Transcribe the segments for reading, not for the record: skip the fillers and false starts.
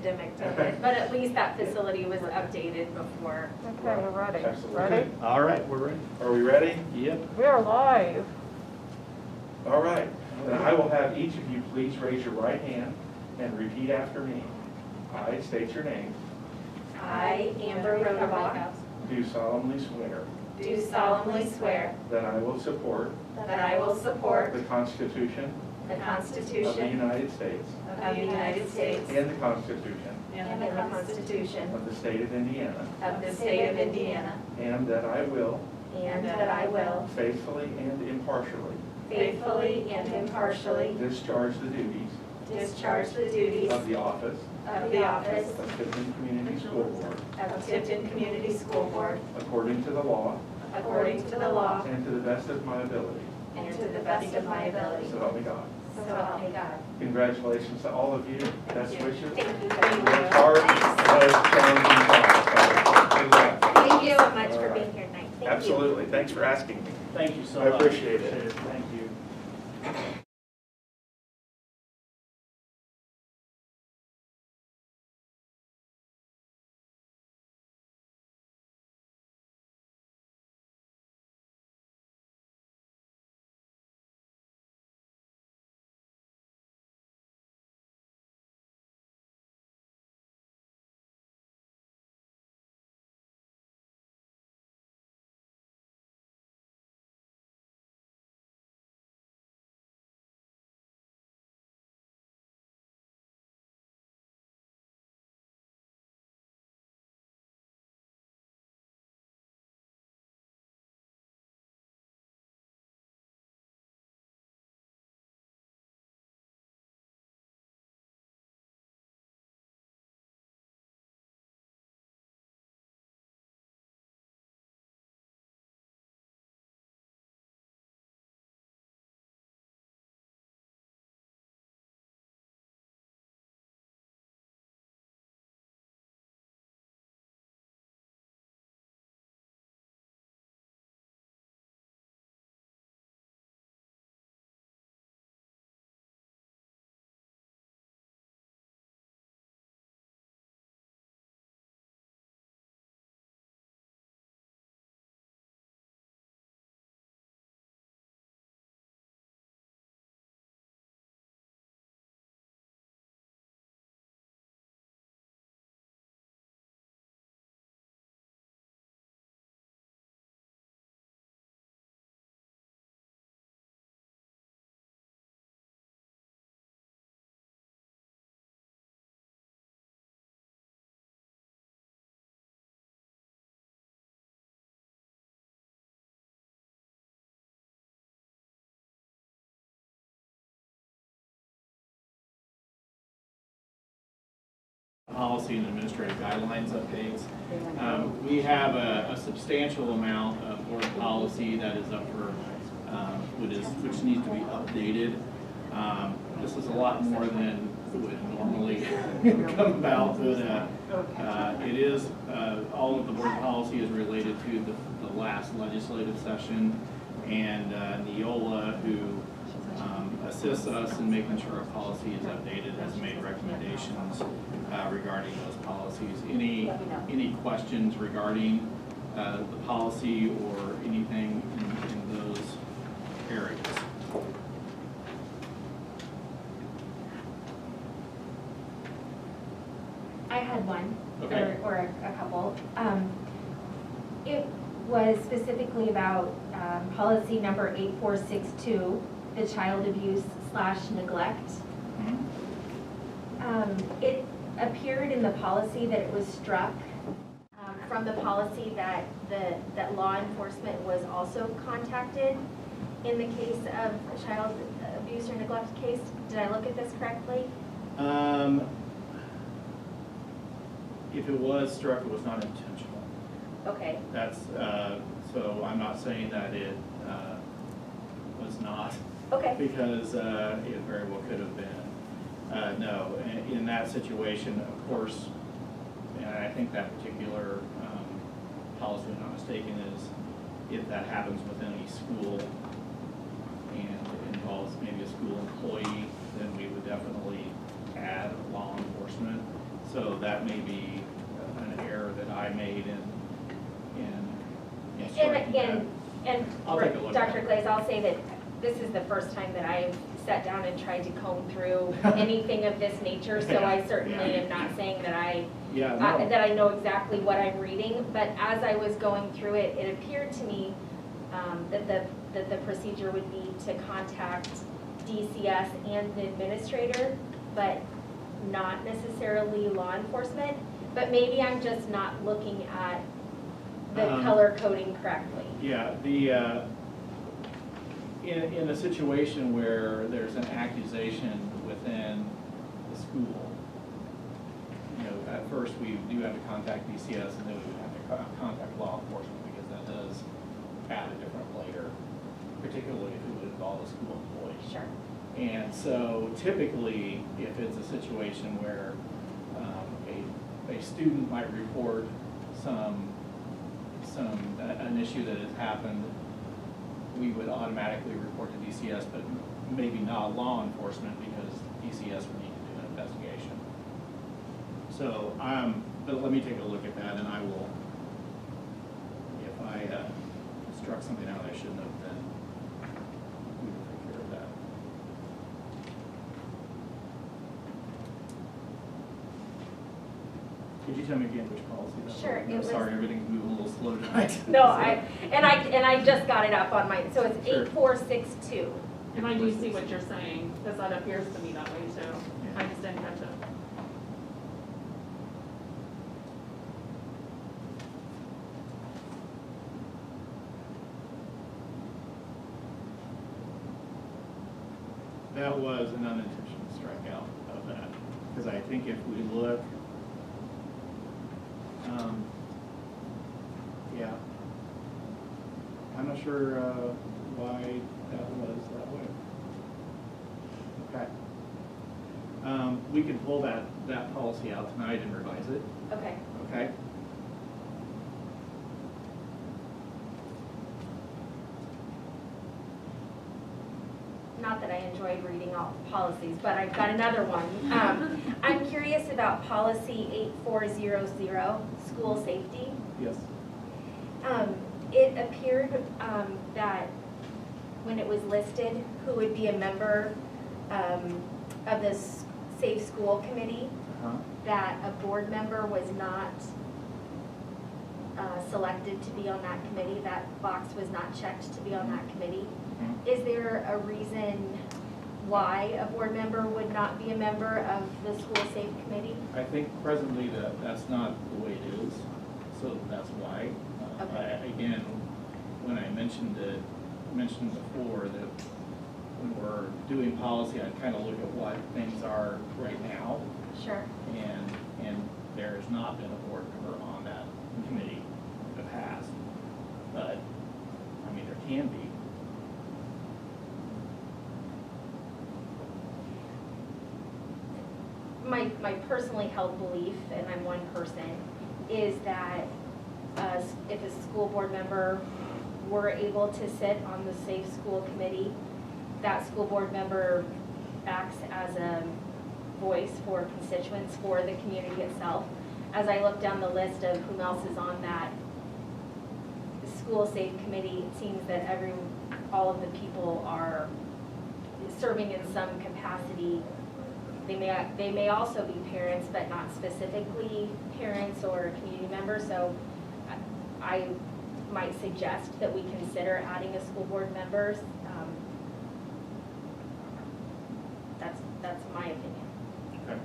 pandemic did it, but at least that facility was updated before. Okay, we're ready. Absolutely. Ready? All right, we're ready. Are we ready? Yep. We're live. All right. Then I will have each of you please raise your right hand and repeat after me. I state your name. I, Amber Rodebach, Do solemnly swear do solemnly swear that I will support that I will support the Constitution the of the Constitution United States of the United States and the Constitution and the Constitution of the State of Indiana, of the State of Indiana, and that I will and that I will faithfully and impartially faithfully and impartially discharge the duties discharge the duties of the office of the office of Tipton Community School Board of Tipton Community School Board according to the law according to the law and to the best of my ability. and to the best of my ability. So help me God. So help me God. Congratulations to all of you. Best wishes. Thank you. Work hard. That is challenging times. So, Thank you so much All for right. being here tonight. Thank you. absolutely. Thanks for asking me. Thank you so I much. appreciate it. Thank you. Policy and administrative guidelines updates. We have a substantial amount of board policy that is up for, which needs to be updated. This is a lot more than would normally come about, but it is, all of the board policy is related to the last legislative session, and Neola, who assists us in making sure our policy is updated, has made recommendations regarding those policies. Any questions regarding the policy or anything in those areas? I had one, Okay. or a couple. It was specifically about policy number 8462, the child abuse / neglect. It appeared in the policy that it was struck from the policy that that law enforcement was also contacted in the case of a child abuse or neglect case. Did I look at this correctly? If it was struck, it was not intentional. Okay. That's, so I'm not saying that it was not. Okay. Because it very well could have been. No, in that situation, of course, and I think that particular policy, if I'm not mistaken, is if that happens within a school and involves maybe a school employee, then we would definitely add law enforcement. So that may be an error that I made in striking that. And I'll take a look at Dr. it. Glaze, I'll say that this is the first time that I've sat down and tried to comb through anything of this nature, so I certainly am not saying that Yeah, no. that I know exactly what I'm reading, but as I was going through it, it appeared to me that the procedure would be to contact DCS and the administrator, but not necessarily law enforcement. But maybe I'm just not looking at the color coding correctly. Yeah, in a situation where there's an accusation within the school, you know, at first we do have to contact DCS and then we would have to contact law enforcement because that does add a different layer, particularly if it would involve a school employee. Sure. And so typically, if it's a situation where a student might report an issue that has happened, we would automatically report to DCS, but maybe not law enforcement because DCS would need to do an investigation. So, but let me take a look at that, and I will, if I struck something out I shouldn't have, then we will take care of that. Could you tell me again which policy that was? Sure, I'm it was- sorry, everything's moving a little slow tonight. No, I just got it up on mine, so it's Sure. 8462. And I do see what you're saying, because that appears to me that way too. Yeah. I just didn't catch it. That was an unintentional strikeout of that, because I think if we look, yeah, I'm not sure why that was that way. Okay. We can pull that policy out tonight and revise it, Okay. okay? Not that I enjoyed reading all the policies, but I've got another one. I'm curious about policy 8400, school safety. Yes. It appeared that when it was listed, who would be a member of this Safe School Committee, Uh-huh. that a board member was not selected to be on that committee. That box was not checked to be on that committee. Mhm. Is there a reason why a board member would not be a member of the school safe committee? I think presently that's not the way it is, so that's why. Okay. Again, when I mentioned before that when we're doing policy, I kind of look at what things are right now, Sure. and there's not been a board member on that committee in the past, but, I mean, there can be. My personally held belief, and I'm one person, is that if a school board member were able to sit on the Safe School Committee, that school board member acts as a voice for constituents, for the community itself. As I look down the list of whom else is on that school safe committee, it seems that all of the people are serving in some capacity. They may also be parents, but not specifically parents or community members. So I might suggest that we consider adding a school board member. That's my opinion. Okay.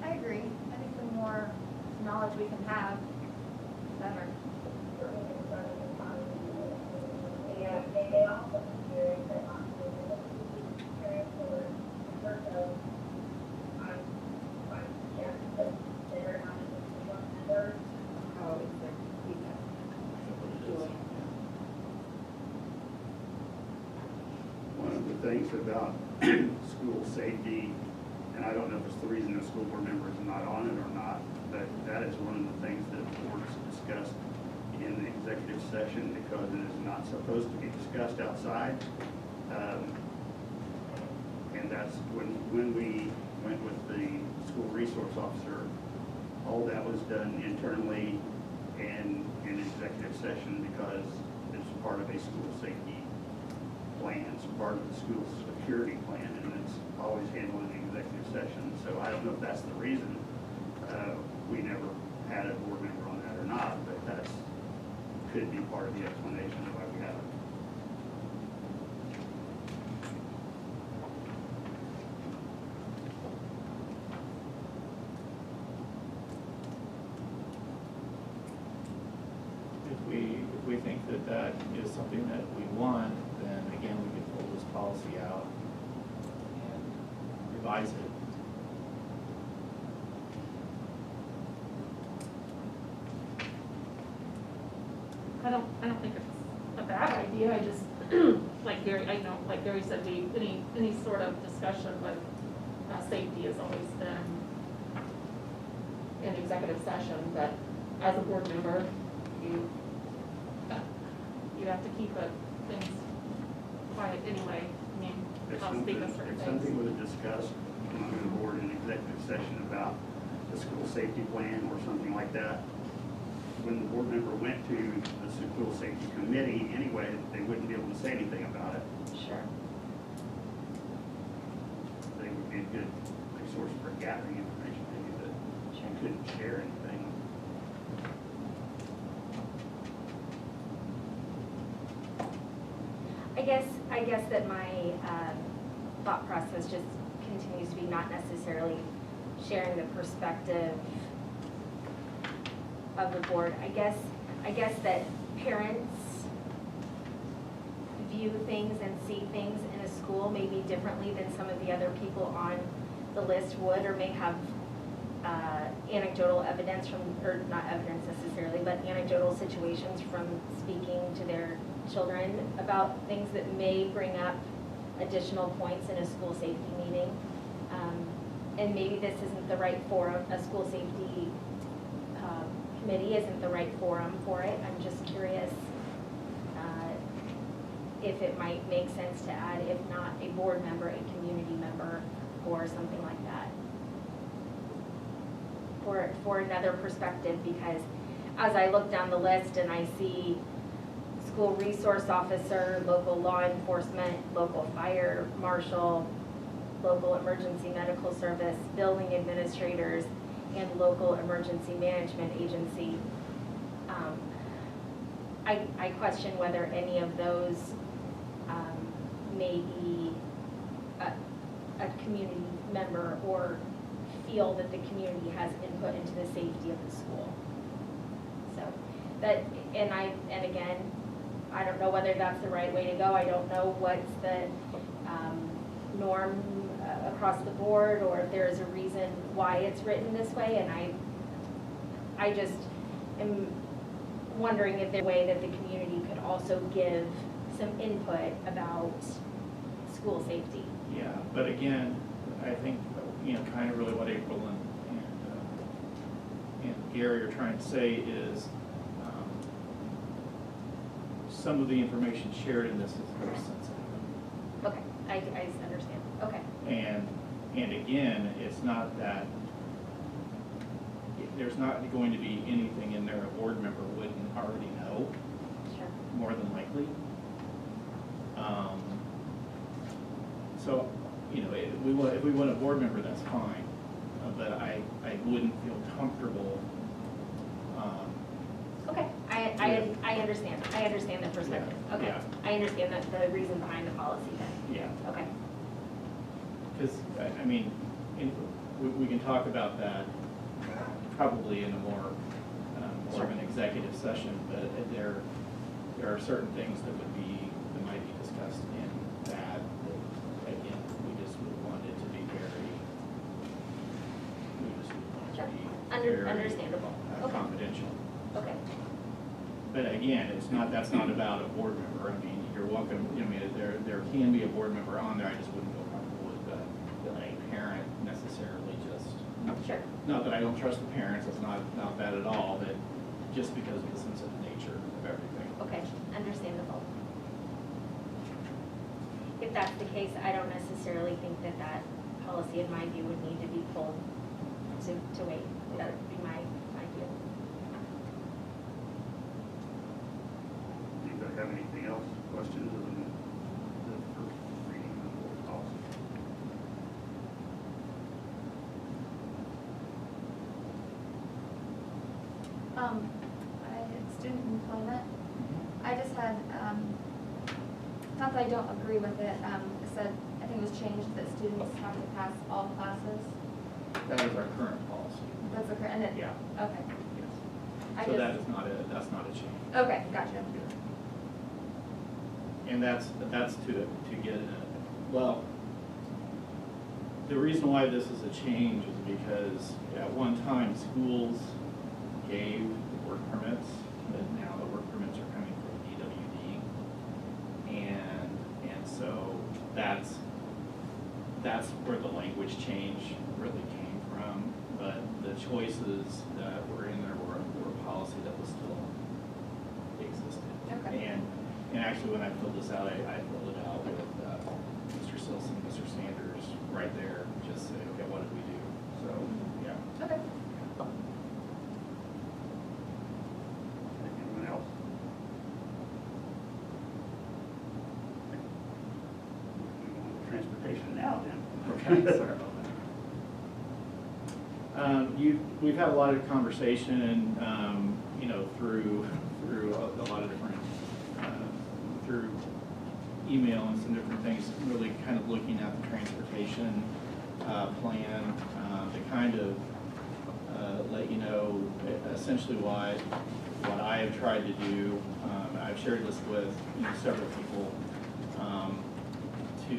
I agree. I think the more knowledge we can have, the better. One of the things about school safety, and I don't know if it's the reason the school board member is not on it or not, but that is one of the things that the board has discussed in the executive session because it is not supposed to be discussed outside. And that's when we went with the school resource officer. All that was done internally and in executive session because it's part of a school safety plan. It's part of the school security plan, and it's always handled in executive session. So I don't know if that's the reason we never had a board member on that or not, but that's could be part of the explanation of why we haven't. If we think that that is something that we want, then again, we can pull this policy out and revise it. I don't think it's a bad idea, I just, like Gary, I know, like Gary said, any sort of discussion with safety has always been in executive session, but as a board member, you have to keep things quiet anyway. I mean, I'll speak of certain If something things. was discussed among the board in executive session about the school safety plan or something like that, when the board member went to the school safety committee anyway, they wouldn't be able to say anything about it. Sure. They would be a good resource for gathering information, maybe, but you couldn't share anything. I guess that my thought process just continues to be not necessarily sharing the perspective of the board. I guess that parents view things and see things in a school maybe differently than some of the other people on the list would, or may have anecdotal evidence from, or not evidence necessarily, but anecdotal situations from speaking to their children about things that may bring up additional points in a school safety meeting. And maybe this isn't the right forum, a school safety committee isn't the right forum for it. I'm just curious if it might make sense to add, if not a board member, a community member, or something like that. For another perspective, because as I look down the list and I see school resource officer, local law enforcement, local fire marshal, local emergency medical service, building administrators, and local emergency management agency, I question whether any of those may be a community member or feel that the community has input into the safety of the school. So that, and again, I don't know whether that's the right way to go. I don't know what's the norm across the board, or if there is a reason why it's written this way. And I just am wondering if there's a way that the community could also give some input about school safety. Yeah, but again, I think, kind of really what April and Gary are trying to say is some of the information shared in this is very sensitive. Okay, I understand. Okay. And again, it's not that, there's not going to be anything in there a board member wouldn't already know, Sure. more than likely. So, if we want a board member, that's fine, but I wouldn't feel comfortable. Okay, I understand. I understand the perspective. Yeah, Okay. yeah. I understand the reason behind the policy then. Yeah. Okay. Because, we can talk about that probably in a more of an executive session, but there are certain things that might be discussed in that, again, we just would want it to be Sure. very Understandable. Okay. confidential. Okay. But again, that's not about a board member. I mean, you're welcome, there can be a board member on there, I just wouldn't feel comfortable with a parent necessarily just. Sure. Not that I don't trust the parents, it's not that at all, but just because of the sensitive nature of everything. Okay, understandable. If that's the case, I don't necessarily think that policy, in my view, would need to be pulled to wait. That would be my view. Anybody have anything else, questions other than the first reading of the board policy? Student employment. I just had, not that I don't agree with it, it said, I think it was changed that students have to pass all classes. That is our current policy. That's the current, and it, Yeah. okay. Yes. I So just- that is not that's not a change. Okay, gotcha. And that's to get well, the reason why this is a change is because at one time schools gave work permits, but now the work permits are coming from DWD. And so that's where the language change really came from. But the choices that were in there were a policy that was still existed. Okay. And actually, when I filled this out, I filled it out with Mr. Silson, Mr. Sanders, right there, just say, okay, what did we do? So, yeah. Okay. Anyone else? We want transportation now then. Okay, sorry about that. We've had a lot of conversation, through a lot of different, through email and some different things, really kind of looking at the transportation plan to kind of let you know essentially what I have tried to do. I've shared this with several people to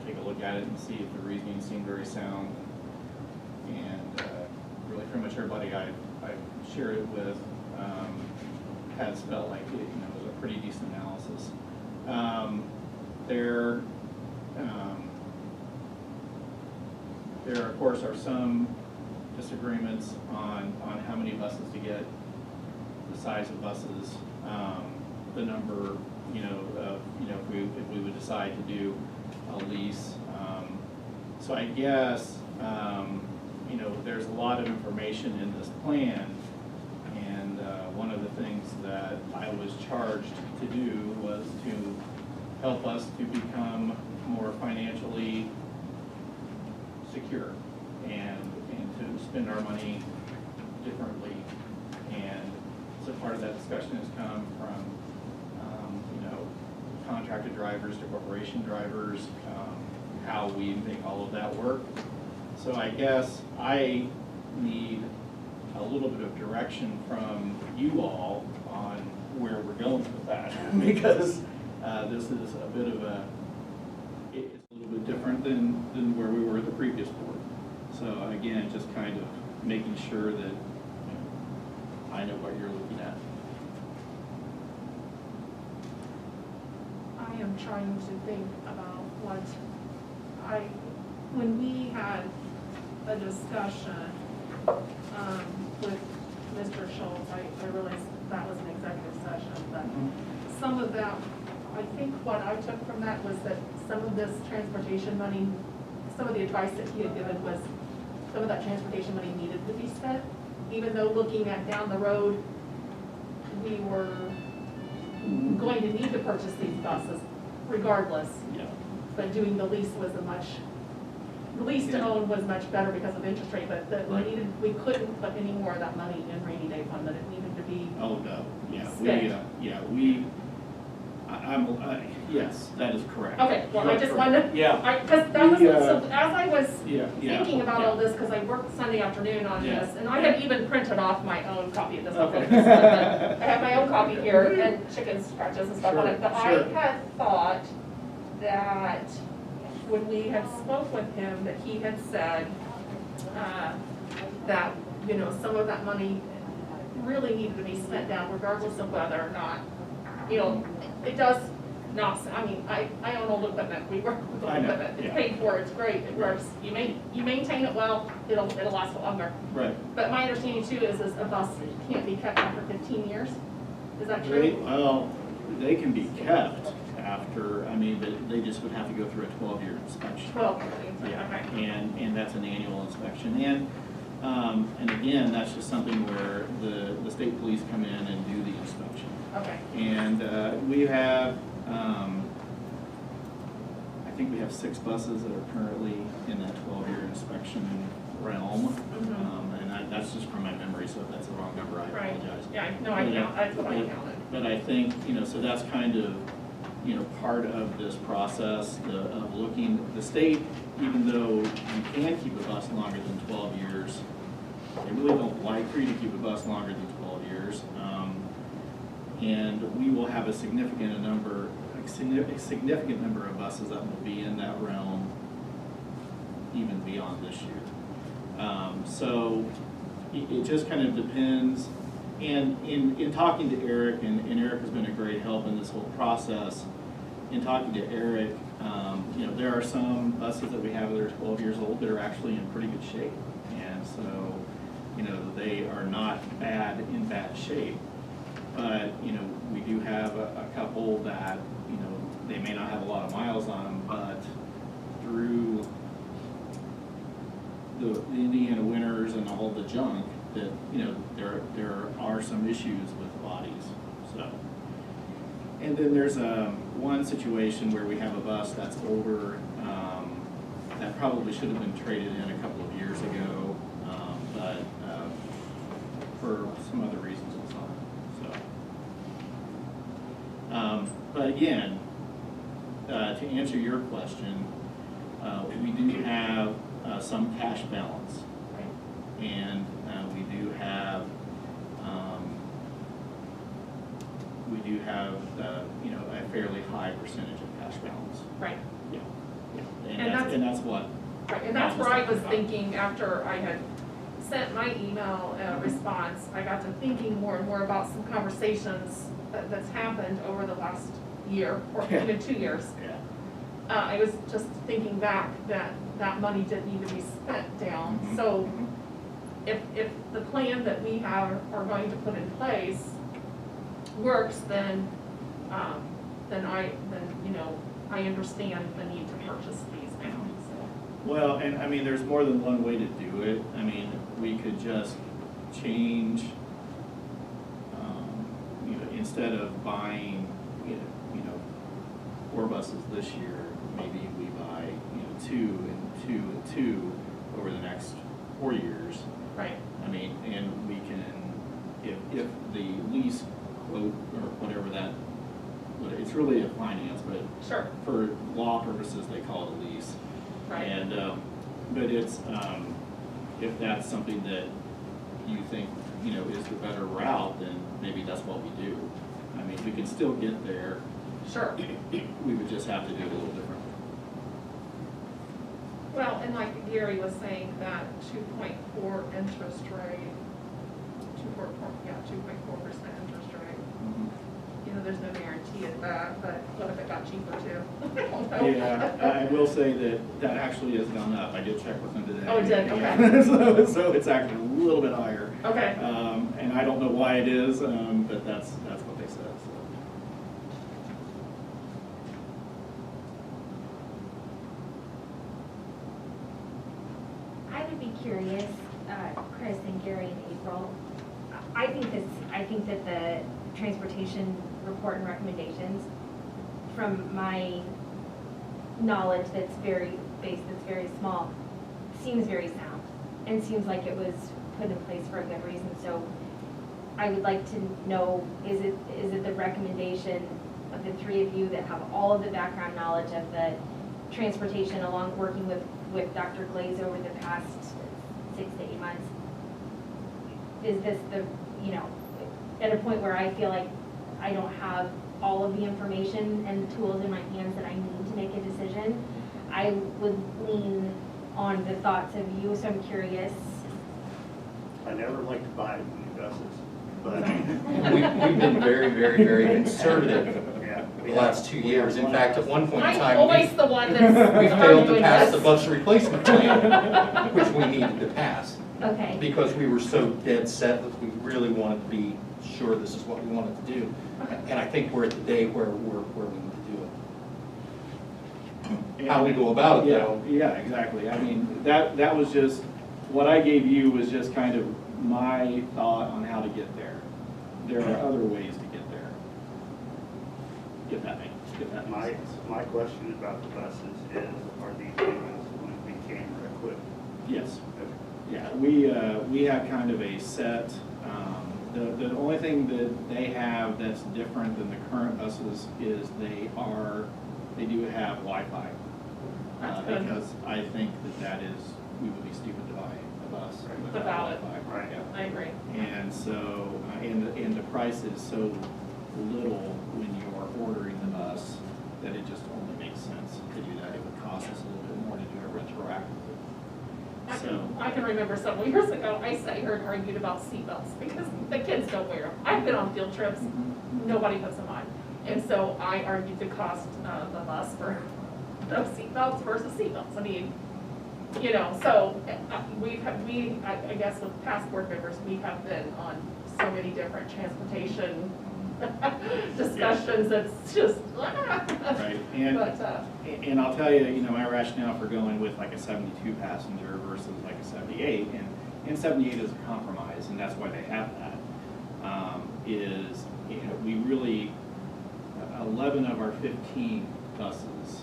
take a look at it and see if the reasoning seemed very sound. And really pretty much everybody I've shared it with has felt like it was a pretty decent analysis. There of course are some disagreements on how many buses to get, the size of buses, the number, if we would decide to do a lease. So I guess, there's a lot of information in this plan, and one of the things that I was charged to do was to help us to become more financially secure and to spend our money differently. And so part of that discussion has come from, contracted drivers to corporation drivers, how we make all of that work. So I guess I need a little bit of direction from you all on where we're going with that, because this is a bit of it's a little bit different than where we were at the previous board. So again, just kind of making sure that I know what you're looking at. I am trying to think about when we had a discussion with Mr. Schultz, I realized that was an executive session, but some of that, I think what I took from that was that some of this transportation money, some of the advice that he had given was some of that transportation money needed to be spent, even though looking at down the road, we were going to need to purchase these buses regardless. Yeah. But doing the lease was the lease to own was much better because of interest rate, but we couldn't put any more of that money in rainy day fund, that it needed to be. Oh, no, yeah, spent. yes, that is correct. Okay, well, I just wanted to. Yeah. Because that was, so as I was Yeah. thinking about all this, because I worked Sunday afternoon on Yeah. this, and I had even printed off my own copy of this. Okay. I have my own copy here, and chicken scratches and stuff on it, but Sure. I had thought that when we had spoke with him, that he had said that, some of that money really needed to be spent down regardless of whether or not, it does not, I own old equipment, we work with old I know, equipment, it's yeah. paid for, it's great, it works, you maintain it well, it'll last longer. Right. But my understanding too is a bus can't be kept after 15 years, is that true? Well, they can be kept after, I mean, they just would have to go through a 12-year inspection. 12, Yeah, okay. and that's an annual inspection. And again, that's just something where the state police come in and do the inspection. Okay, And we have, I think we have 6 buses that are currently in that 12-year inspection realm. And that's just from my memory, so if that's the wrong number, I right. apologize. Yeah, no, I count, that's what I counted. But I think, so that's kind of, part of this process of looking, the state, even though you can keep a bus longer than 12 years, they really don't like for you to keep a bus longer than 12 years. And we will have a significant number of buses that will be in that realm even beyond this year. So it just kind of depends. And in talking to Eric, and Eric has been a great help in this whole process, in talking to Eric, there are some buses that we have that are 12 years old that are actually in pretty good shape. And so, they are not in bad shape. But, we do have a couple that, they may not have a lot of miles on them, but through the Indiana winters and all the junk, that, there are some issues with the bodies, so. And then there's one situation where we have a bus that's older, that probably should have been traded in a couple of years ago, but for some other reasons it's not, so. But again, to answer your question, we do have some cash balance. And we do have a fairly high percentage of cash balance. Right. Yeah. And that's what. Right, and that's where I was thinking after I had sent my email response, I got to thinking more and more about some conversations that's happened over the last year, or even 2 years. Yeah. I was just thinking back that money did need to be spent down. Mhm. So if the plan that we are going to put in place works, then I understand the need to purchase these now, so. Well, and I mean, there's more than one way to do it. I mean, we could just change, instead of buying, 4 buses this year, maybe we buy, 2 and 2 and 2 over the next 4 years. Right. I mean, and we can, if the lease quote or whatever that, it's really a finance, but Sure. for law purposes, they call it a lease. Right. And, but it's, if that's something that you think, is the better route, then maybe that's what we do. I mean, we can still get there. Sure. We would just have to do it a little differently. Well, and like Gary was saying, that 2.4 interest rate, 2.4% interest rate. There's no guarantee of that, but what if it got cheaper too? I don't know. Yeah, I will say that actually has gone up. I did check with them today. Oh, it did? Okay. Yeah. So it's actually a little bit higher. Okay. And I don't know why it is, but that's what they said, so. I would be curious, Chris and Gary and April, I think that the transportation report and recommendations, from my knowledge that's very based, that's very small, seems very sound, and seems like it was put in place for a good reason. So I would like to know, is it the recommendation of the 3 of you that have all of the background knowledge of the transportation, along working with Dr. Glaze over the past 6 to 8 months? Is this at a point where I feel like I don't have all of the information and tools in my hands that I need to make a decision? I would lean on the thoughts of you, so I'm curious. I never like to buy new buses, but. We've been very, very, very conservative Yeah. the last 2 years. In fact, at one point in I'm time, always the one that's we failed to arguing pass the this. bus replacement plan, which we needed to pass, Okay. because we were so dead set that we really wanted to be sure this is what we wanted to do. And I think we're at the day where we need to do it. how we go about it Yeah, though. yeah, exactly. I mean, that was just, what I gave you was just kind of my thought on how to get there. There are other ways to get there. If that makes My, sense. my question about the buses is, are these new ones going to be camera equipped? Yes. Yeah, we have kind of a set, the only thing that they have that's different than the current buses is they do have Wi-Fi. That's good. Because I think that is, we would be stupid to buy a bus without Without it. Wi-Fi. Right. Yeah. I agree. And so, and the price is so little when you're ordering the bus that it just only makes sense to do that. It would cost us a little bit more to do it retroactively. So, I can remember several years ago, I sat here and argued about seatbelts because the kids don't wear them. I've been on field trips, nobody puts them on. And so I argued the cost of the bus for those seatbelts versus seatbelts. I mean, you know, so I guess with past board members, we have been on so many different transportation discussions, it's just, right, and, but, and I'll tell you, you know, my rationale for going with like a 72 passenger versus like a 78, and 78 is a compromise, and that's why they have that, is, you know, we really, 11 of our 15 buses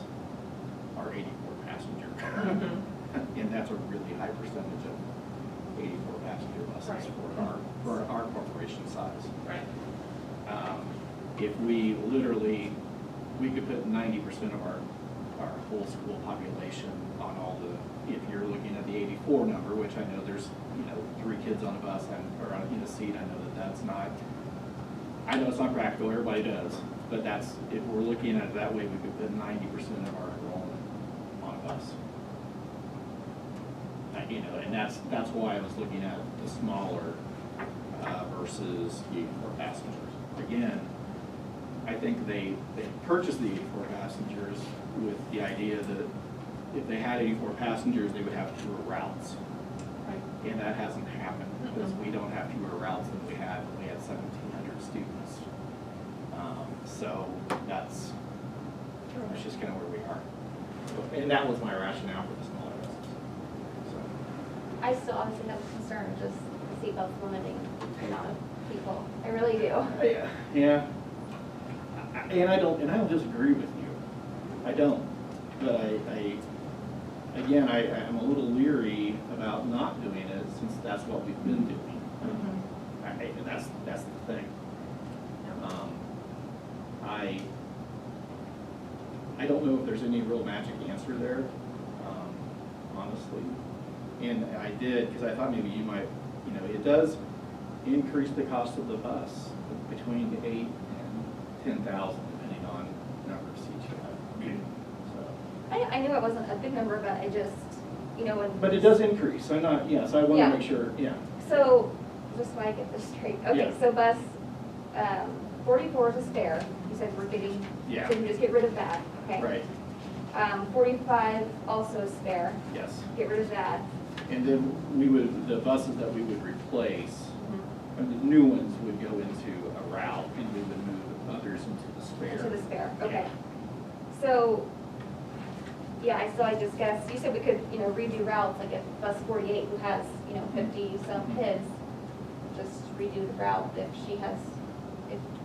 are 84 passenger. And that's a really high percentage of 84 passenger buses Right. for our corporation size. right. If we literally, we could put 90% of our whole school population on all the, if you're looking at the 84 number, which I know there's, you know, 3 kids on a bus or in a seat, I know that's not, I know it's not practical, everybody does, but that's, if we're looking at it that way, we could put 90% of our enrollment on a bus. You know, and that's why I was looking at the smaller versus the 84 passengers. Again, I think they purchased the 84 passengers with the idea that if they had 84 passengers, they would have fewer routes. Right. And that hasn't happened because we don't have fewer routes than we had when we had 1,700 students. So that's just kind of where we are. And that was my rationale for the smaller buses. So. I still obviously have a concern with just the seatbelts limiting the amount of people. I really do. Yeah. And I don't disagree with you. I don't. But again, I'm a little leery about not doing it since that's what we've been doing. And that's the thing. I don't know if there's any real magic answer there, honestly. And I did, because I thought maybe you might, you know, it does increase the cost of the bus between 8 and 10,000, depending on number of seats you have. So. I knew it wasn't a big number, but I just, you know, when. But it does increase, I'm not, yeah, so I want Yeah. to make sure, yeah. So, just so I get this straight. Okay, Yeah. so bus 44 is a spare. You said we're getting, Yeah. so we just get rid of that, okay? Right, 45 also a spare. yes. Get rid of that. And then we would, the buses that we would replace, and the new ones would go into a route, and we would move others into the spare. To the spare, okay. So, yeah, I just guess, you said we could, you know, redo routes, like if bus 48 who has, you know, 50-some kids, just redo the route if she has,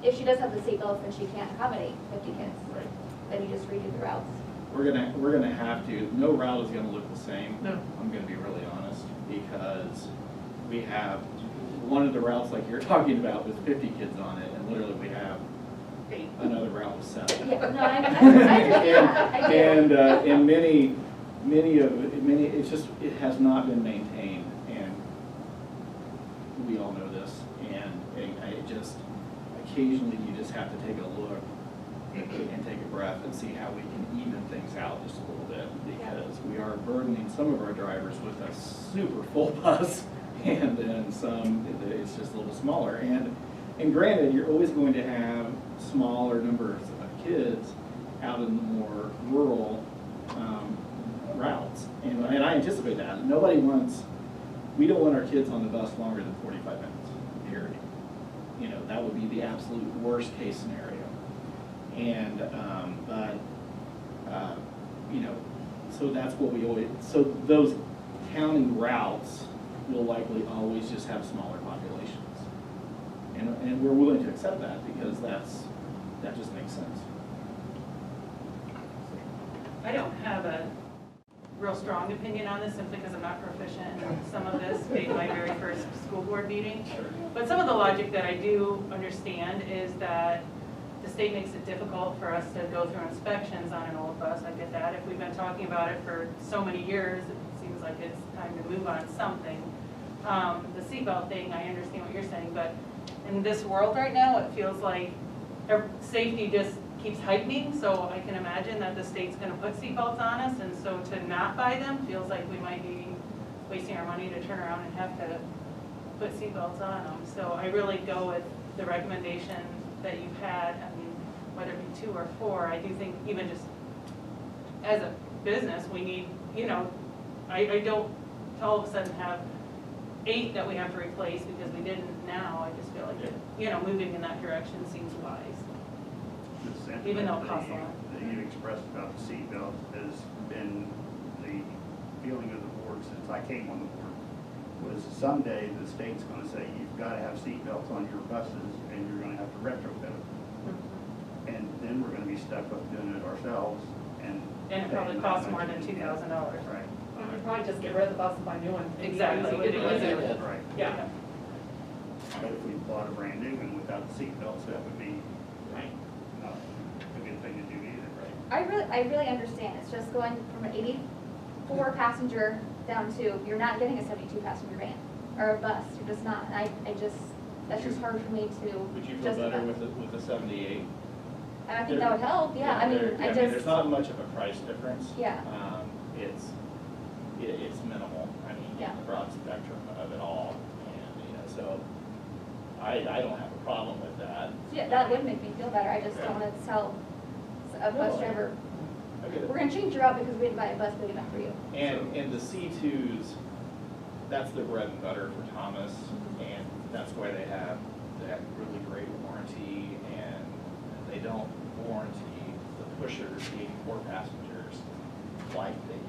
if she does have the seatbelts and she can't accommodate 50 kids, Right. then you just redo the routes. We're gonna have to, no route is gonna look the same. No. I'm gonna be really honest, because we have, one of the routes like you're talking about with 50 kids on it, and literally we have another route with 7. Yeah, no, I understand. I do. And many, it's just, it has not been maintained, and we all know this, and I just, occasionally you just have to take a look and take a breath and see how we can even things out just a little bit, because we are burdening some of our drivers with a super full bus, and then some, it's just a little smaller. And granted, you're always going to have smaller numbers of kids out in the more rural routes. And I anticipate that. We don't want our kids on the bus longer than 45 minutes, period. You know, that would be the absolute worst case scenario. And, you know, so that's what we always, so those county routes will likely always just have smaller populations. And we're willing to accept that because that just makes sense. I don't have a real strong opinion on this simply because I'm not proficient in some of this, being my very first school board meeting. But some of the logic that I do understand is that the state makes it difficult for us to go through inspections on an old bus. I get that. If we've been talking about it for so many years, it seems like it's time to move on something. The seatbelt thing, I understand what you're saying, but in this world right now, it feels like safety just keeps heightening, so I can imagine that the state's gonna put seatbelts on us, and so to not buy them feels like we might be wasting our money to turn around and have to put seatbelts on them. So I really go with the recommendation that you've had. I mean, whether it be 2 or 4, I do think even just as a business, we need, you know, I don't all of a sudden have 8 that we have to replace because we didn't now. I just feel like, you know, moving in that direction seems wise. The Even though it sentiment costs a lot. that you expressed about the seatbelt has been the feeling of the board since I came on the board, was someday the state's gonna say, you've gotta have seatbelts on your buses and you're gonna have to retrofit them. And then we're gonna be stuck with doing it ourselves and. And it probably paying costs that more much than again. $2,000. Right. You could probably just get rid of the bus and buy new ones. Exactly. Make it easier. Right. Yeah. But if we bought a brand new one without the seatbelts, that would be not a good thing to do either, right? I really understand. It's just going from an 84 passenger down to, you're not getting a 72 passenger van or a bus. You're just not. That's just hard for me to Would you feel justify. better with the 78? And I think that would help, yeah. I mean, there's not much of a price difference. Yeah. It's minimal, I mean, Yeah. the broad spectrum of it all, and, you know, so I don't have a problem with that. Yeah, that would make me feel better. I just don't want to tell a bus driver, I get it. we're gonna change your route because we didn't buy a bus big enough for you. And the C2s, that's the bread and butter for Thomas, and that's why they have that really great warranty, and they don't warranty the pushers, the 84 passengers, like they do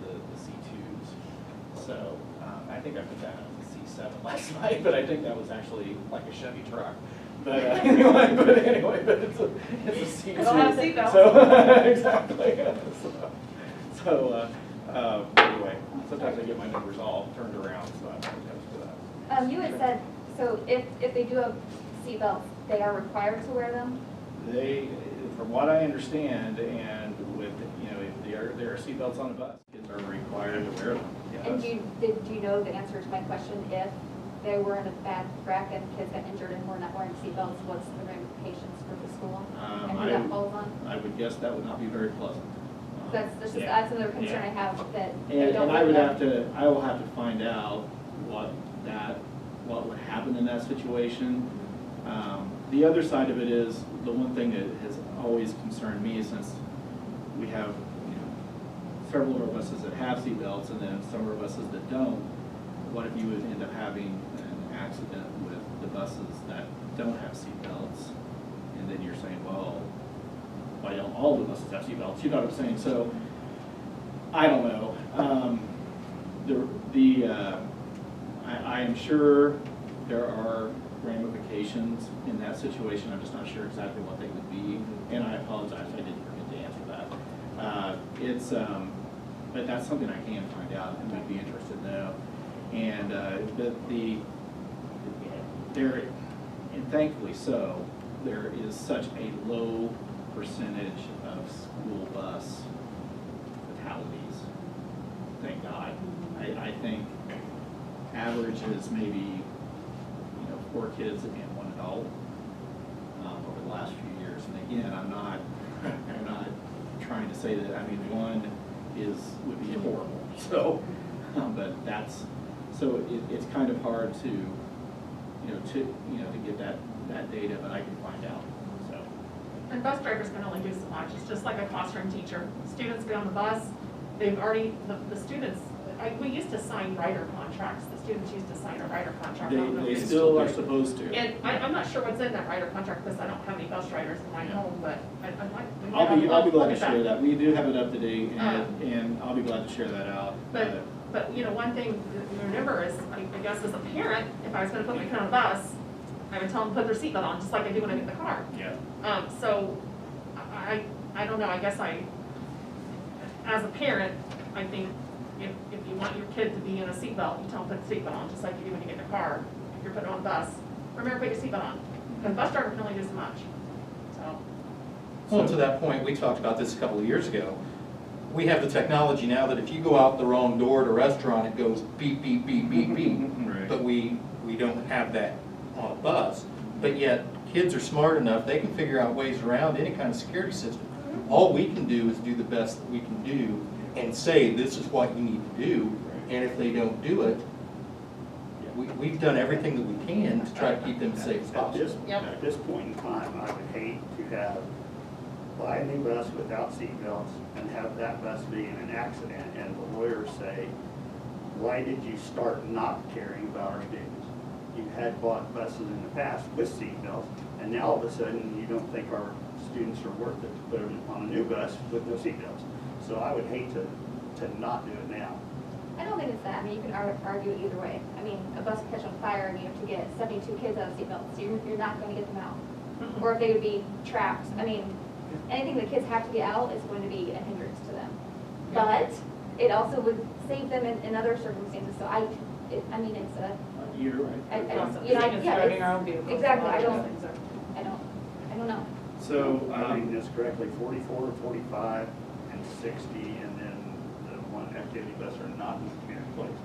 the C2s. So I think I put that on the C7 last night, but I think that was actually like a Chevy truck. But anyway, but it's a C2. It'll have seatbelts. So, exactly. So anyway, sometimes I get my numbers all turned around, so I apologize for that. You had said, so if they do have seatbelts, they are required to wear them? They, from what I understand, and with, you know, if there are seatbelts on a bus, kids are required to wear them. And Yes. do you know the answer to my question? If they were in a bad wreck and kids got injured and were not wearing seatbelts, what's the ramifications for the school? And who that falls on? I would guess that would not be very pleasant. That's Yeah. That's another concern I Yeah. have, that they don't. And I wear would them. I will have to find out what would happen in that situation. The other side of it is, the one thing that has always concerned me, since we have, you know, several of our buses that have seatbelts and then some of our buses that don't, what if you would end up having an accident with the buses that don't have seatbelts? And then you're saying, well, why don't all the buses have seatbelts? You know what I'm saying? So, I don't know. I am sure there are ramifications in that situation. I'm just not sure exactly what they would be. And I apologize, I didn't forget to answer that. But that's something I can find out and would be interested to know. And and thankfully so, there is such a low percentage of school bus fatalities. Thank God. I think average is maybe, 4 kids and 1 adult over the last few years. And again, I'm not trying to say that. I mean, 1 would be horrible. So, but it's kind of hard to get that data, but I can find out. So. And bus drivers can only do so much. It's just like a classroom teacher. Students get on the bus, they've already, the students we used to sign rider contracts, the students used to sign a rider contract. I don't know They if it's still are supposed to. And I'm not sure what's in that rider contract, because I don't have any bus riders in my home, but I might. I'll be glad to look at share that. We do have it up to date, Uh. and I'll be glad to share that out. But, you know, one thing to remember is, I guess as a parent, if I was gonna put my kid on a bus, I would tell them to put their seatbelt on, just like I do when I get in the car. Yeah. So, I don't know, I guess as a parent, I think if you want your kid to be in a seatbelt, you tell them to put the seatbelt on, just like you do when you get in a car. If you're putting on a bus, remember to put your seatbelt on, because bus driver can only do so much, so. Well, to that point, we talked about this a couple of years ago. We have the technology now that if you go out the wrong door at a restaurant, it goes beep, beep, beep, beep, beep. Right. But we don't have that on a bus. But yet, kids are smart enough, they can figure out ways around any kind of security system. All we can do is do the best that we can do and say, this is what you need to do. And if they don't do it, we've done everything that we can to try to keep them as safe as possible. At this point in time, I would hate to buy a new bus without seatbelts and have that bus be in an accident and the lawyers say, why did you start not caring about our students? You had bought buses in the past with seatbelts, and now all of a sudden you don't think our students are worth it to put them on a new bus with no seatbelts. So I would hate to not do it now. I don't think it's that. I mean, you can argue it either way. I mean, a bus could catch on fire and you have to get 72 kids out of seatbelts. You're not going to get them out. Or if they would be trapped. I mean, anything the kids have to get out is going to be a hindrance to them. But it also would save them in other circumstances. So I mean, it's a. You're right. I Same as driving our own vehicles. Exactly. All I those don't things are- I don't know. So, I reading this correctly, 44, 45, and 60, and then the one activity bus are not to be replaced.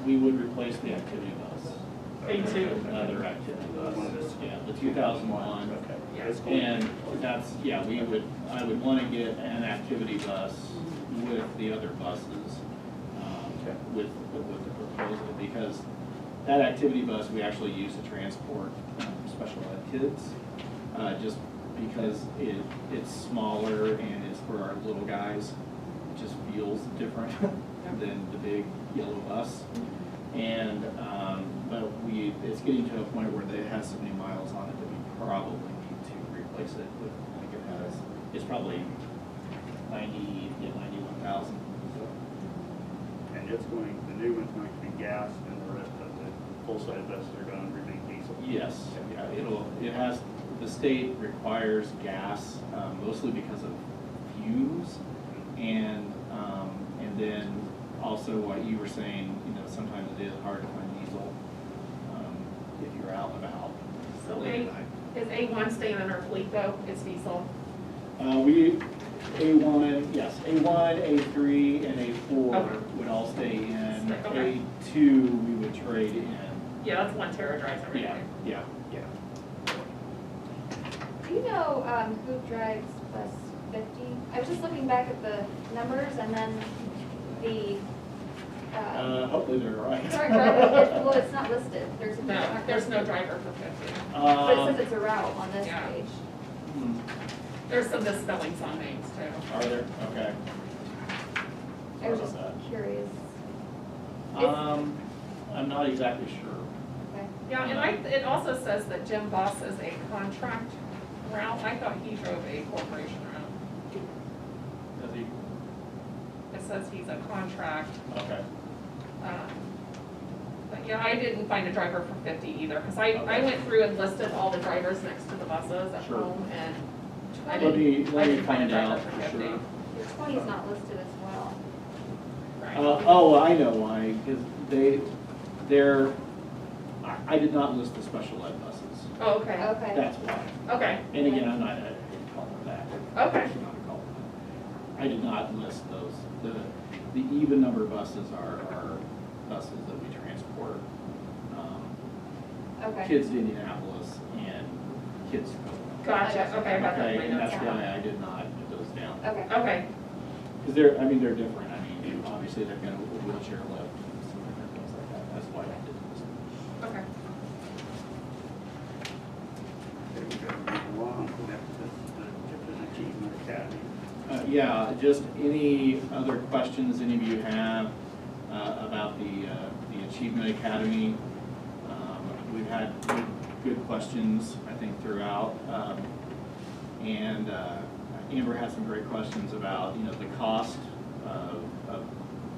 we would replace the activity bus. A2. Another activity bus. One of those. Yeah, the 2001. Okay. Yeah. That's cool. And that's, yeah, I would want to get an activity bus with the other buses, with the proposal, because that activity bus we actually use to transport special ed kids, just because it's smaller and it's for our little guys. It just feels different than the big yellow bus. And, but it's getting to a point where it has so many miles on it that we probably need to replace it with, I think it has, it's probably 91,000. And it's the new one's going to be gas, and the rest of the full-size buses are going to remain diesel. Yes, yeah, the state requires gas, mostly because of fumes, and then also what you were saying, sometimes it is hard to find diesel, if you're out and about. So late at night. Is A1 staying in our fleet though? It's diesel? A1, yes, A1, A3, and A4 Okay. would all stay in. Okay. A2, we would trade in. Yeah, that's one Terra drives everything. Yeah. Do you know who drives bus 50? I was just looking back at the numbers and then the. Hopefully they're right. Sorry, driver, well, it's not listed. There's no driver for 50. But it says it's a route on this Yeah. page. There's some misspellings on names too. Are there? Okay. I was Sorry just about curious. I'm not exactly sure. Okay. Yeah, and it also says that Jim Boss is a contract route. I thought he drove a corporation route. Does he? It says he's a contract. Okay. But yeah, I didn't find a driver for 50 either, because I Okay. went through and listed all the drivers next to the buses at Sure. home, and I Let me didn't find a find driver out for for 50. sure. The 20 is not listed as well. Right. I know why, because I did not list the special ed buses. Oh, okay, Okay. That's why. okay, And again, I'm not a caller back. Okay. I'm not a caller back. I did not list those. The even number buses are buses that we transport, Okay. kids to Indianapolis and kids to Copeland. gotcha, okay, I got that Okay, in and my that's notes. why I did not put those down. Okay. Okay, Because they're different. I mean, obviously they've got a wheelchair lift and some different things like that. That's why I did this. okay. Okay, we got to move along. Next is the Tipton Achievement Academy. Yeah, just any other questions any of you have about the Achievement Academy? We've had good questions, I think, throughout. And Amber had some great questions about, the cost of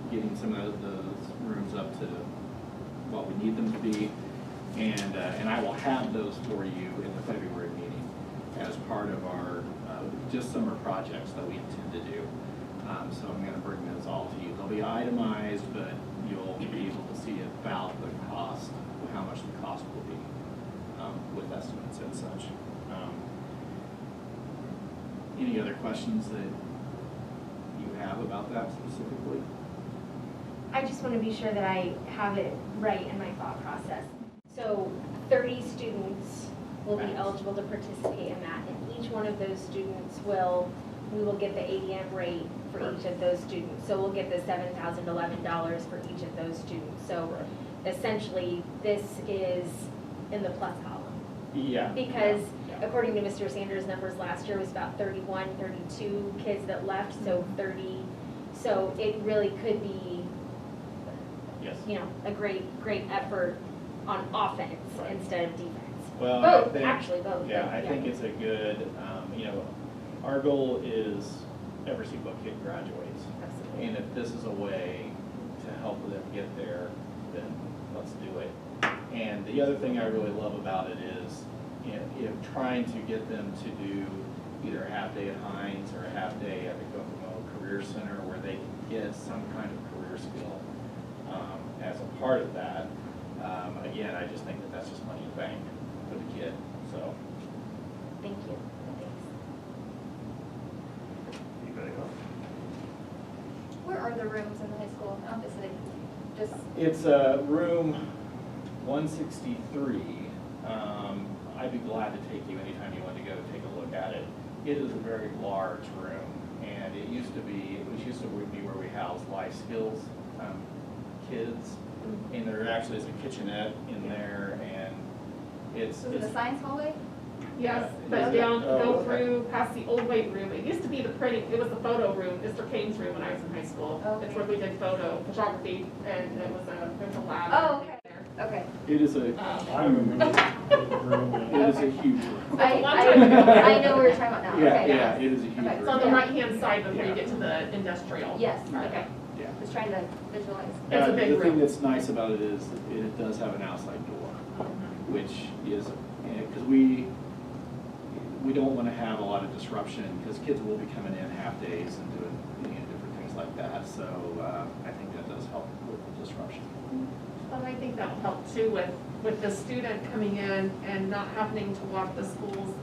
getting some of those rooms up to what we need them to be. And I will have those for you in the February meeting as part of our just summer projects that we intend to do. So I'm going to bring those all to you. They'll be itemized, but you'll be able to see about the cost, how much the cost will be with estimates and such. Any other questions that you have about that specifically? I just want to be sure that I have it right in my thought process. So 30 students will be eligible to participate in that, and each one of those students we will get the ADM rate for each of those students. So we'll get the $7,011 for each of those students. So essentially, this is in the plus column. Yeah. Because according to Mr. Sanders' numbers last year, it was about 31, 32 kids that left, so 30. So it really could be, Yes. a great effort on offense Right. instead of defense. Well, Both, actually, both. Yeah, I think it's a good, our goal is every single kid graduates. Absolutely. And if this is a way to help them get there, then let's do it. And the other thing I really love about it is, if trying to get them to do either a half day at Hines or a half day at the Kokomo Career Center where they can get some kind of career skill as a part of that. Again, I just think that that's just money in the bank for the kid, so. Thank you. Anybody else? Where are the rooms in the high school? Is it just, It's room 163. I'd be glad to take you anytime you want to go take a look at it. It is a very large room, and it used to be where we housed life skills kids, and there actually is a kitchenette in there, and is it a science hallway? Yes, Yeah. but Yeah. go Oh, okay. through past the old weight room. It used to be it was the photo room, Mr. Kane's room when I was in high school. Okay. It's where we did photography, and there's a lab. Oh, and okay. everything there. Okay. it is a huge room. I know what you're talking about now. Yeah, Okay. yeah, it is a huge Okay. It's room. on the right-hand side before you get to the industrial. Yes, Okay. okay. Yeah. Just trying to visualize. It's a big The thing room. that's nice about it is it does have an outside door, which is, because we don't want to have a lot of disruption, because kids will be coming in half days and doing different things like that. So I think that does help with the disruption. Well, I think that'll help too with the student coming in and not having to walk the schools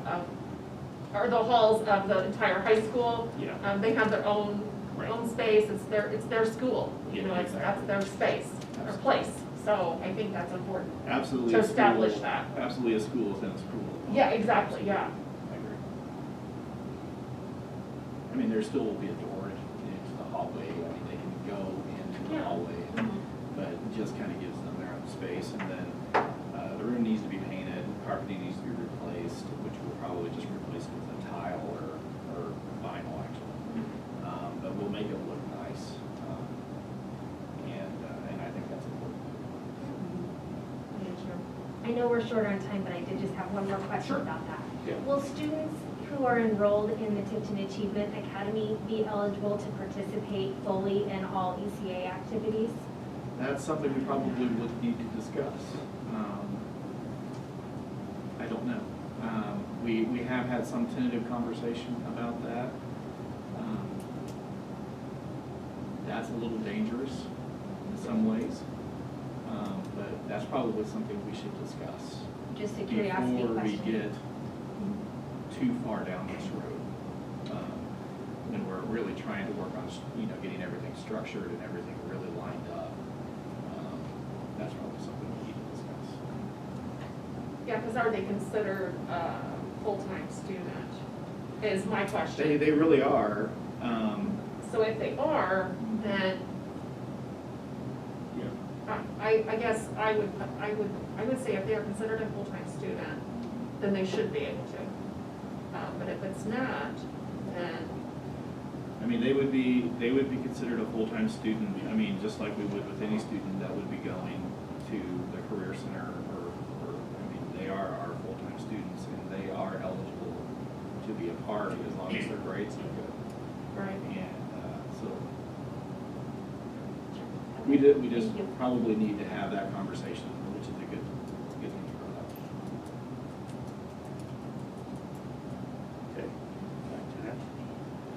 or the halls of the entire high school. Yeah. They have their own Right. space. It's their school. Yeah, That's their space or place. So I think that's important. Absolutely. To a school- establish that. Absolutely, a school within a school. Yeah, exactly. Yeah. I agree. I mean, there still will be a door into the hallway. I mean, they can go into the Yeah. hallway, but it just kind of gives them their own space. And then the room needs to be painted, carpeting needs to be replaced, which we'll probably just replace with a tile or vinyl, actually. But we'll make it look nice. And I think that's important. I know we're short on time, but I did just have one more question Sure. about that. Yeah. Will students who are enrolled in the Tipton Achievement Academy be eligible to participate fully in all ECA activities? That's something we probably would need to discuss. I don't know. We have had some tentative conversation about that. That's a little dangerous in some ways, but that's probably something we should discuss Just a curiosity before we question. get too far down this road. When we're really trying to work on, getting everything structured and everything really lined up. That's probably something we need to discuss. Yeah, because are they considered a full-time student? Is my question. They really are. So if they are, then I guess I would say if they are considered a full-time student, then they should be able to. But if it's not, then I mean, they would be considered a full-time student, I mean, just like we would with any student that would be going to the Career Center or I mean, they are our full-time students and they are eligible to be a part as long as their grades are good. Right. And so we just probably need to have that conversation, which is a good thing to bring up. Okay. Back to that.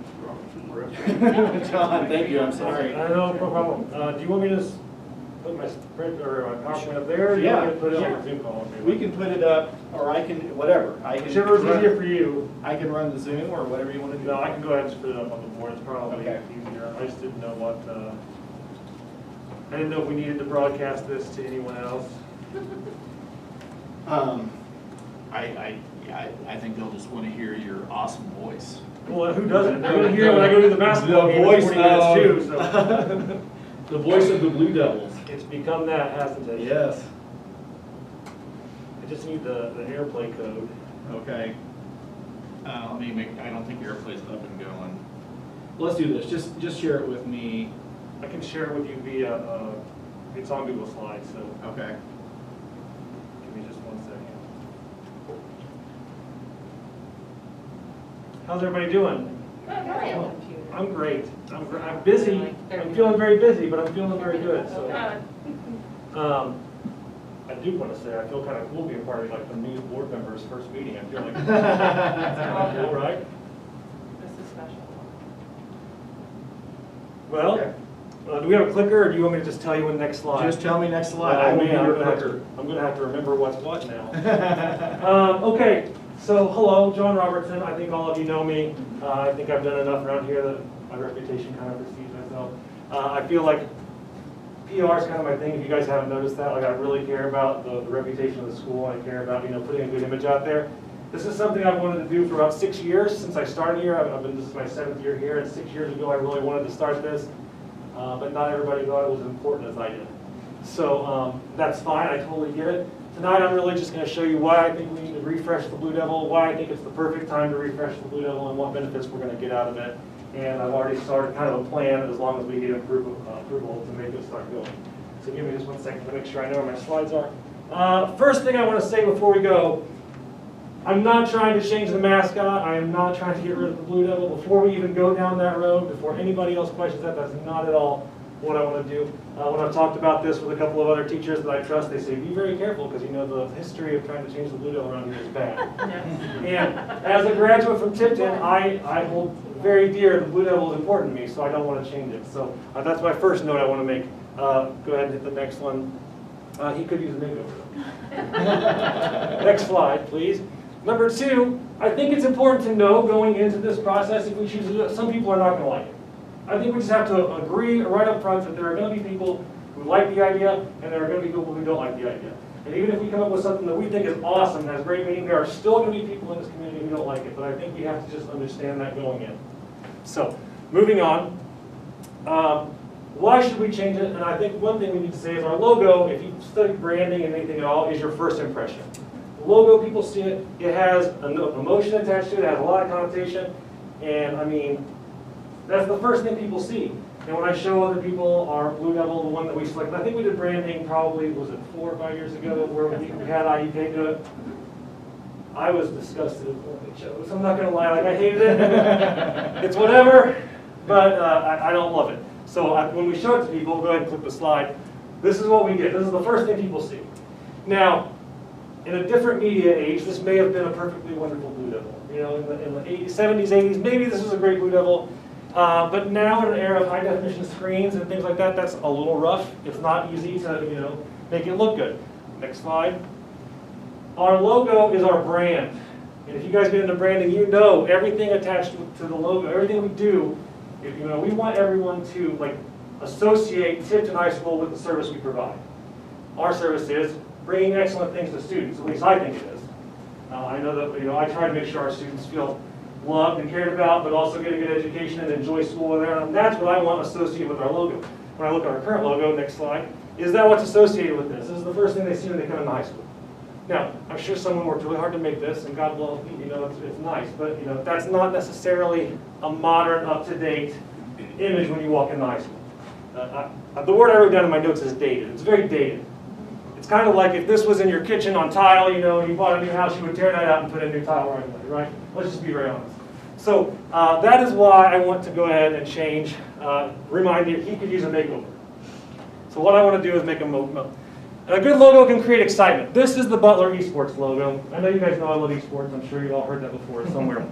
Mr. Robertson, we're up. John, thank you, I'm sorry. No problem. Do you want me to just put my sprint or my PowerPoint up there? Or do you want me to put it on the Zoom call? We can put it up, or I can, whatever. Whichever's easier for you. I can run the Zoom or whatever you want to do. No, I can go ahead and just put it up on the board. It's probably Okay. easier. I just didn't know what, I didn't know if we needed to broadcast this to anyone else. I think they'll just want to hear your awesome voice. Well, who doesn't? They're going to hear it when I go to the basketball game in 40 minutes too, so. The voice of the Blue Devils. It's become that, hasn't it? Yes. I just need the airplay code. Okay. Let me make, I don't think AirPlay's up and going. Let's do this, just share it with me. I can share it with you via, it's on Google Slides, so Okay. give me just 1 second. How's everybody doing? I'm great. I'm busy. I'm feeling very busy, but I'm feeling very good. So, I do want to say I feel kind of cool being part of like the new board members' first meeting. I feel like it's kind of cool, right? This is special. Well, do we have a clicker, or do you want me to just tell you in the next slide? Just tell me next slide. Oh, I will be man, your I'm clicker. gonna have to remember what's what now. Okay, so hello, John Robertson. I think all of you know me. I think I've done enough around here that my reputation kind of precedes myself. I feel like PR is kind of my thing. If you guys haven't noticed that, like I really care about the reputation of the school. I care about putting a good image out there. This is something I've wanted to do for about 6 years since I started here. This is my 7th year here, and 6 years ago I really wanted to start this, but not everybody thought it was as important as I did. So that's fine. I totally get it. Tonight I'm really just going to show you why I think we need to refresh the Blue Devil, why I think it's the perfect time to refresh the Blue Devil, and what benefits we're going to get out of it. And I've already started kind of a plan as long as we get approval to make it start going. So give me just 1 second to make sure I know where my slides are. First thing I want to say before we go, I'm not trying to change the mascot. I am not trying to get rid of the Blue Devil. Before we even go down that road, before anybody else questions that, that's not at all what I want to do. When I've talked about this with a couple of other teachers that I trust, they say, be very careful because the history of trying to change the Blue Devil around here is bad. And as a graduate from Tipton, I hold very dear the Blue Devil is important to me, so I don't want to change it. So that's my first note I want to make. Go ahead and hit the next one. He could use a makeover. Next slide, please. Number 2, I think it's important to know going into this process, if we choose to do it, some people are not going to like it. I think we just have to agree right up front that there are going to be people who like the idea, and there are going to be people who don't like the idea. And even if we come up with something that we think is awesome, has great meaning, there are still going to be people in this community who don't like it. But I think we have to just understand that going in. So, moving on. Why should we change it? And I think one thing we need to say is our logo, if you study branding and anything at all, is your first impression. The logo, people see it, it has an emotion attached to it, it has a lot of connotation, and I mean, that's the first thing people see. And when I show other people our Blue Devil, the one that we selected, I think we did branding probably, was it 4 or 5 years ago, where we had IUK do it. I was disgusted with what they chose. I'm not going to lie, like I hated it. It's whatever, but I don't love it. So when we show it to people, go ahead and click the slide. This is what we get. This is the first thing people see. Now, in a different media age, this may have been a perfectly wonderful Blue Devil. In the 80s, 70s, 80s, maybe this was a great Blue Devil. But now in an era of high definition screens and things like that, that's a little rough. It's not easy to make it look good. Next slide. Our logo is our brand. And if you guys get into branding, you know everything attached to the logo, everything we do, we want everyone to associate Tipton High School with the service we provide. Our service is bringing excellent things to students, at least I think it is. I know that I try to make sure our students feel loved and cared about, but also get a good education and enjoy school there. And that's what I want associated with our logo. When I look at our current logo, next slide, is that what's associated with this? This is the first thing they see when they come into high school. Now, I'm sure someone worked really hard to make this, and God bless, you know, it's nice, but you know, that's not necessarily a modern, up-to-date image when you walk in high school. The word I wrote down in my notes is dated. It's very dated. It's kind of like if this was in your kitchen on tile, you know, and you bought a new house, you would tear that out and put in a new tile right away, right? Let's just be very honest. So that is why I want to go ahead and change, remind you, he could use a makeover. So what I want to do is make a makeover. And a good logo can create excitement. This is the Butler Esports logo. I know you guys know I love esports. I'm sure you all heard that before somewhere.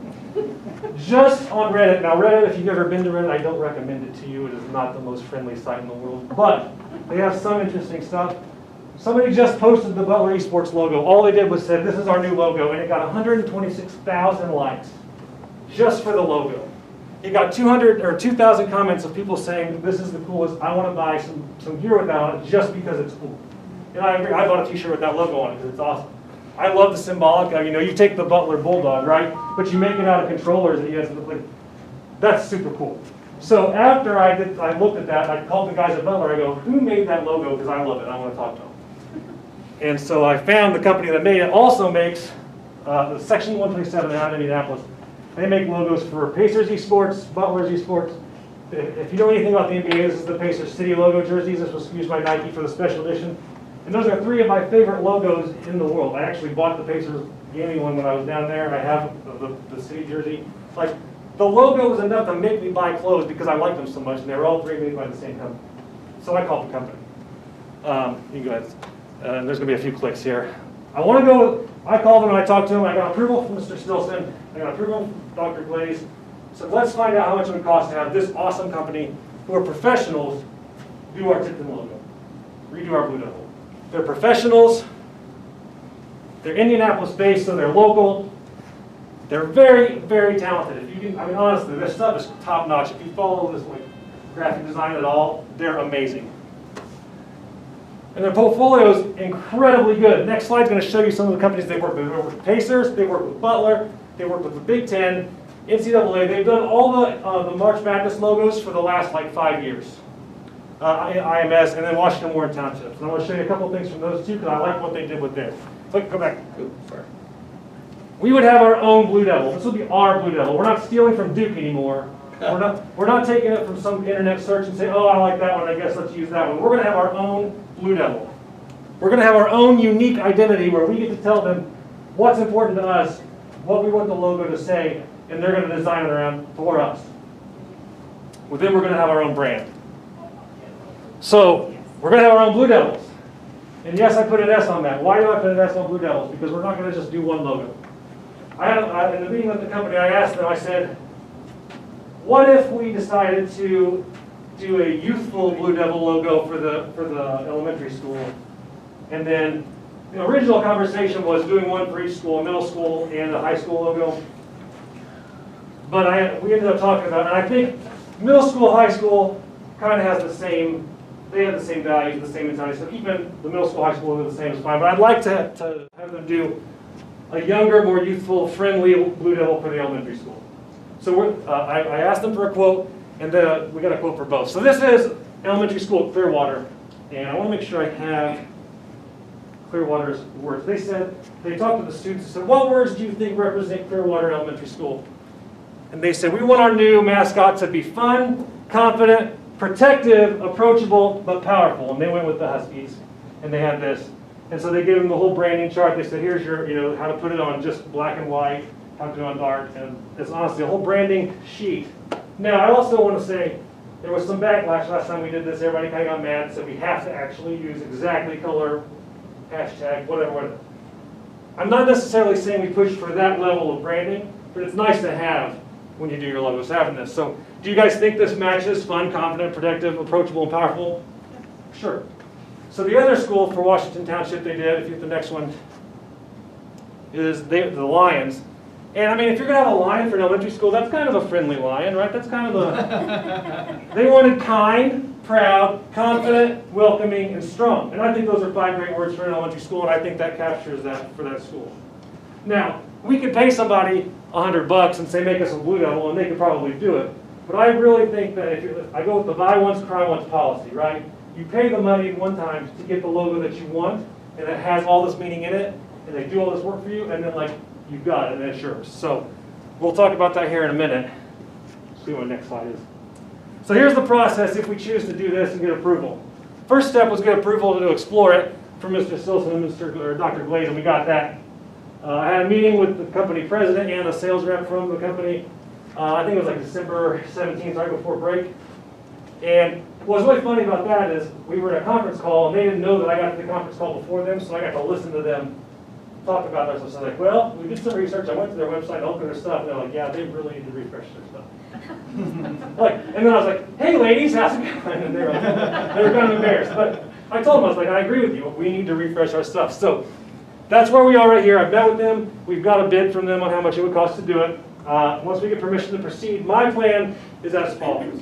Just on Reddit. Now Reddit, if you've ever been to Reddit, I don't recommend it to you. It is not the most friendly site in the world. But they have some interesting stuff. Somebody just posted the Butler Esports logo. All they did was said, this is our new logo. And it got 126,000 likes just for the logo. It got 2,000 comments of people saying, this is the coolest. I want to buy some gear with that on it just because it's cool. And I agree, I bought a t-shirt with that logo on it because it's awesome. I love the symbolic of, you know, you take the Butler Bulldog, right? But you make it out of controllers that you guys look like. That's super cool. So after I looked at that, I called the guys at Butler, I go, who made that logo? Because I love it, I want to talk to them. And so I found the company that made it also makes the Section 127 out of Indianapolis. They make logos for Pacers Esports, Butler's Esports. If you know anything about the NBA, this is the Pacers City logo jerseys. This was used by Nike for the special edition. And those are three of my favorite logos in the world. I actually bought the Pacers gaming one when I was down there. I have the city jersey. Like, the logo was enough to make me buy clothes because I liked them so much, and they were all three made by the same company. So I called the company. You can go ahead. And there's going to be a few clicks here. I want to go, I called them and I talked to him. I got approval from Mr. Stilson. I got approval from Dr. Glaze. So let's find out how much it would cost to have this awesome company, who are professionals, do our Tipton logo, redo our Blue Devil. They're professionals. They're Indianapolis based, so they're local. They're very, very talented. If you can, I mean, honestly, their stuff is top notch. If you follow this like graphic design at all, they're amazing. And their portfolio is incredibly good. Next slide is going to show you some of the companies they work with. They work with Pacers, they work with Butler, they work with the Big Ten, NCAA. They've done all the March Madness logos for the last like 5 years. IMS, and then Washington Warren Townships. And I want to show you a couple of things from those two because I like what they did with theirs. Go back. Sorry. We would have our own Blue Devil. This would be our Blue Devil. We're not stealing from Duke anymore. We're not taking it from some internet search and say, oh, I like that one, I guess let's use that one. We're going to have our own Blue Devil. We're going to have our own unique identity where we get to tell them what's important to us, what we want the logo to say, and they're going to design it around for us. Well, then we're going to have our own brand. So we're going to have our own Blue Devils. And yes, I put an S on that. Why do I put an S on Blue Devils? Because we're not going to just do one logo. In the meeting with the company, I asked them, I said, what if we decided to do a youthful Blue Devil logo for the elementary school? And then the original conversation was doing one for each school, middle school and a high school logo. But we ended up talking about, and I think middle school, high school kind of has the same, they have the same values, the same mentality. So even the middle school, high school are the same is fine. But I'd like to have them do a younger, more youthful, friendly Blue Devil for the elementary school. So I asked them for a quote, and then we got a quote for both. So this is elementary school at Clearwater, and I want to make sure I have Clearwater's words. They talked to the students and said, what words do you think represent Clearwater Elementary School? And they said, we want our new mascot to be fun, confident, protective, approachable, but powerful. And they went with the Huskies, and they had this. And so they gave them the whole branding chart. They said, here's your, how to put it on just black and white, how to do it on dark, and it's honestly a whole branding sheet. Now, I also want to say, there was some backlash last time we did this. Everybody kind of got mad and said we have to actually use exactly color, hashtag, whatever. I'm not necessarily saying we push for that level of branding, but it's nice to have when you do your logos, having this. So do you guys think this matches fun, confident, protective, approachable, and powerful? Sure. So the other school for Washington Township they did, if you get the next one, is the Lions. And I mean, if you're going to have a lion for an elementary school, that's kind of a friendly lion, right? That's kind of a... They wanted kind, proud, confident, welcoming, and strong. And I think those are 5 great words for an elementary school, and I think that captures that for that school. Now, we could pay somebody $100 and say, make us a Blue Devil, and they could probably do it. But I really think that I go with the buy once, cry once policy, right? You pay the money one time to get the logo that you want, and it has all this meaning in it, and they do all this work for you, and then like, you've got it, and it's yours. So we'll talk about that here in a minute. See what the next slide is. So here's the process if we choose to do this and get approval. First step was get approval to explore it from Mr. Stilson and Dr. Glaze, and we got that. I had a meeting with the company president and a sales rep from the company. I think it was like December 17th, right before break. And what's really funny about that is we were in a conference call, and they didn't know that I got to the conference call before them, so I got to listen to them talk about their stuff. So I was like, well, we did some research. I went to their website, looked at their stuff, and they're like, yeah, they really need to refresh their stuff. And then I was like, hey ladies, how's it going? And they were kind of embarrassed. But I told them, I was like, I agree with you. We need to refresh our stuff. So that's where we are right here. I've met with them. We've got a bid from them on how much it would cost to do it. Once we get permission to proceed, my plan is as follows.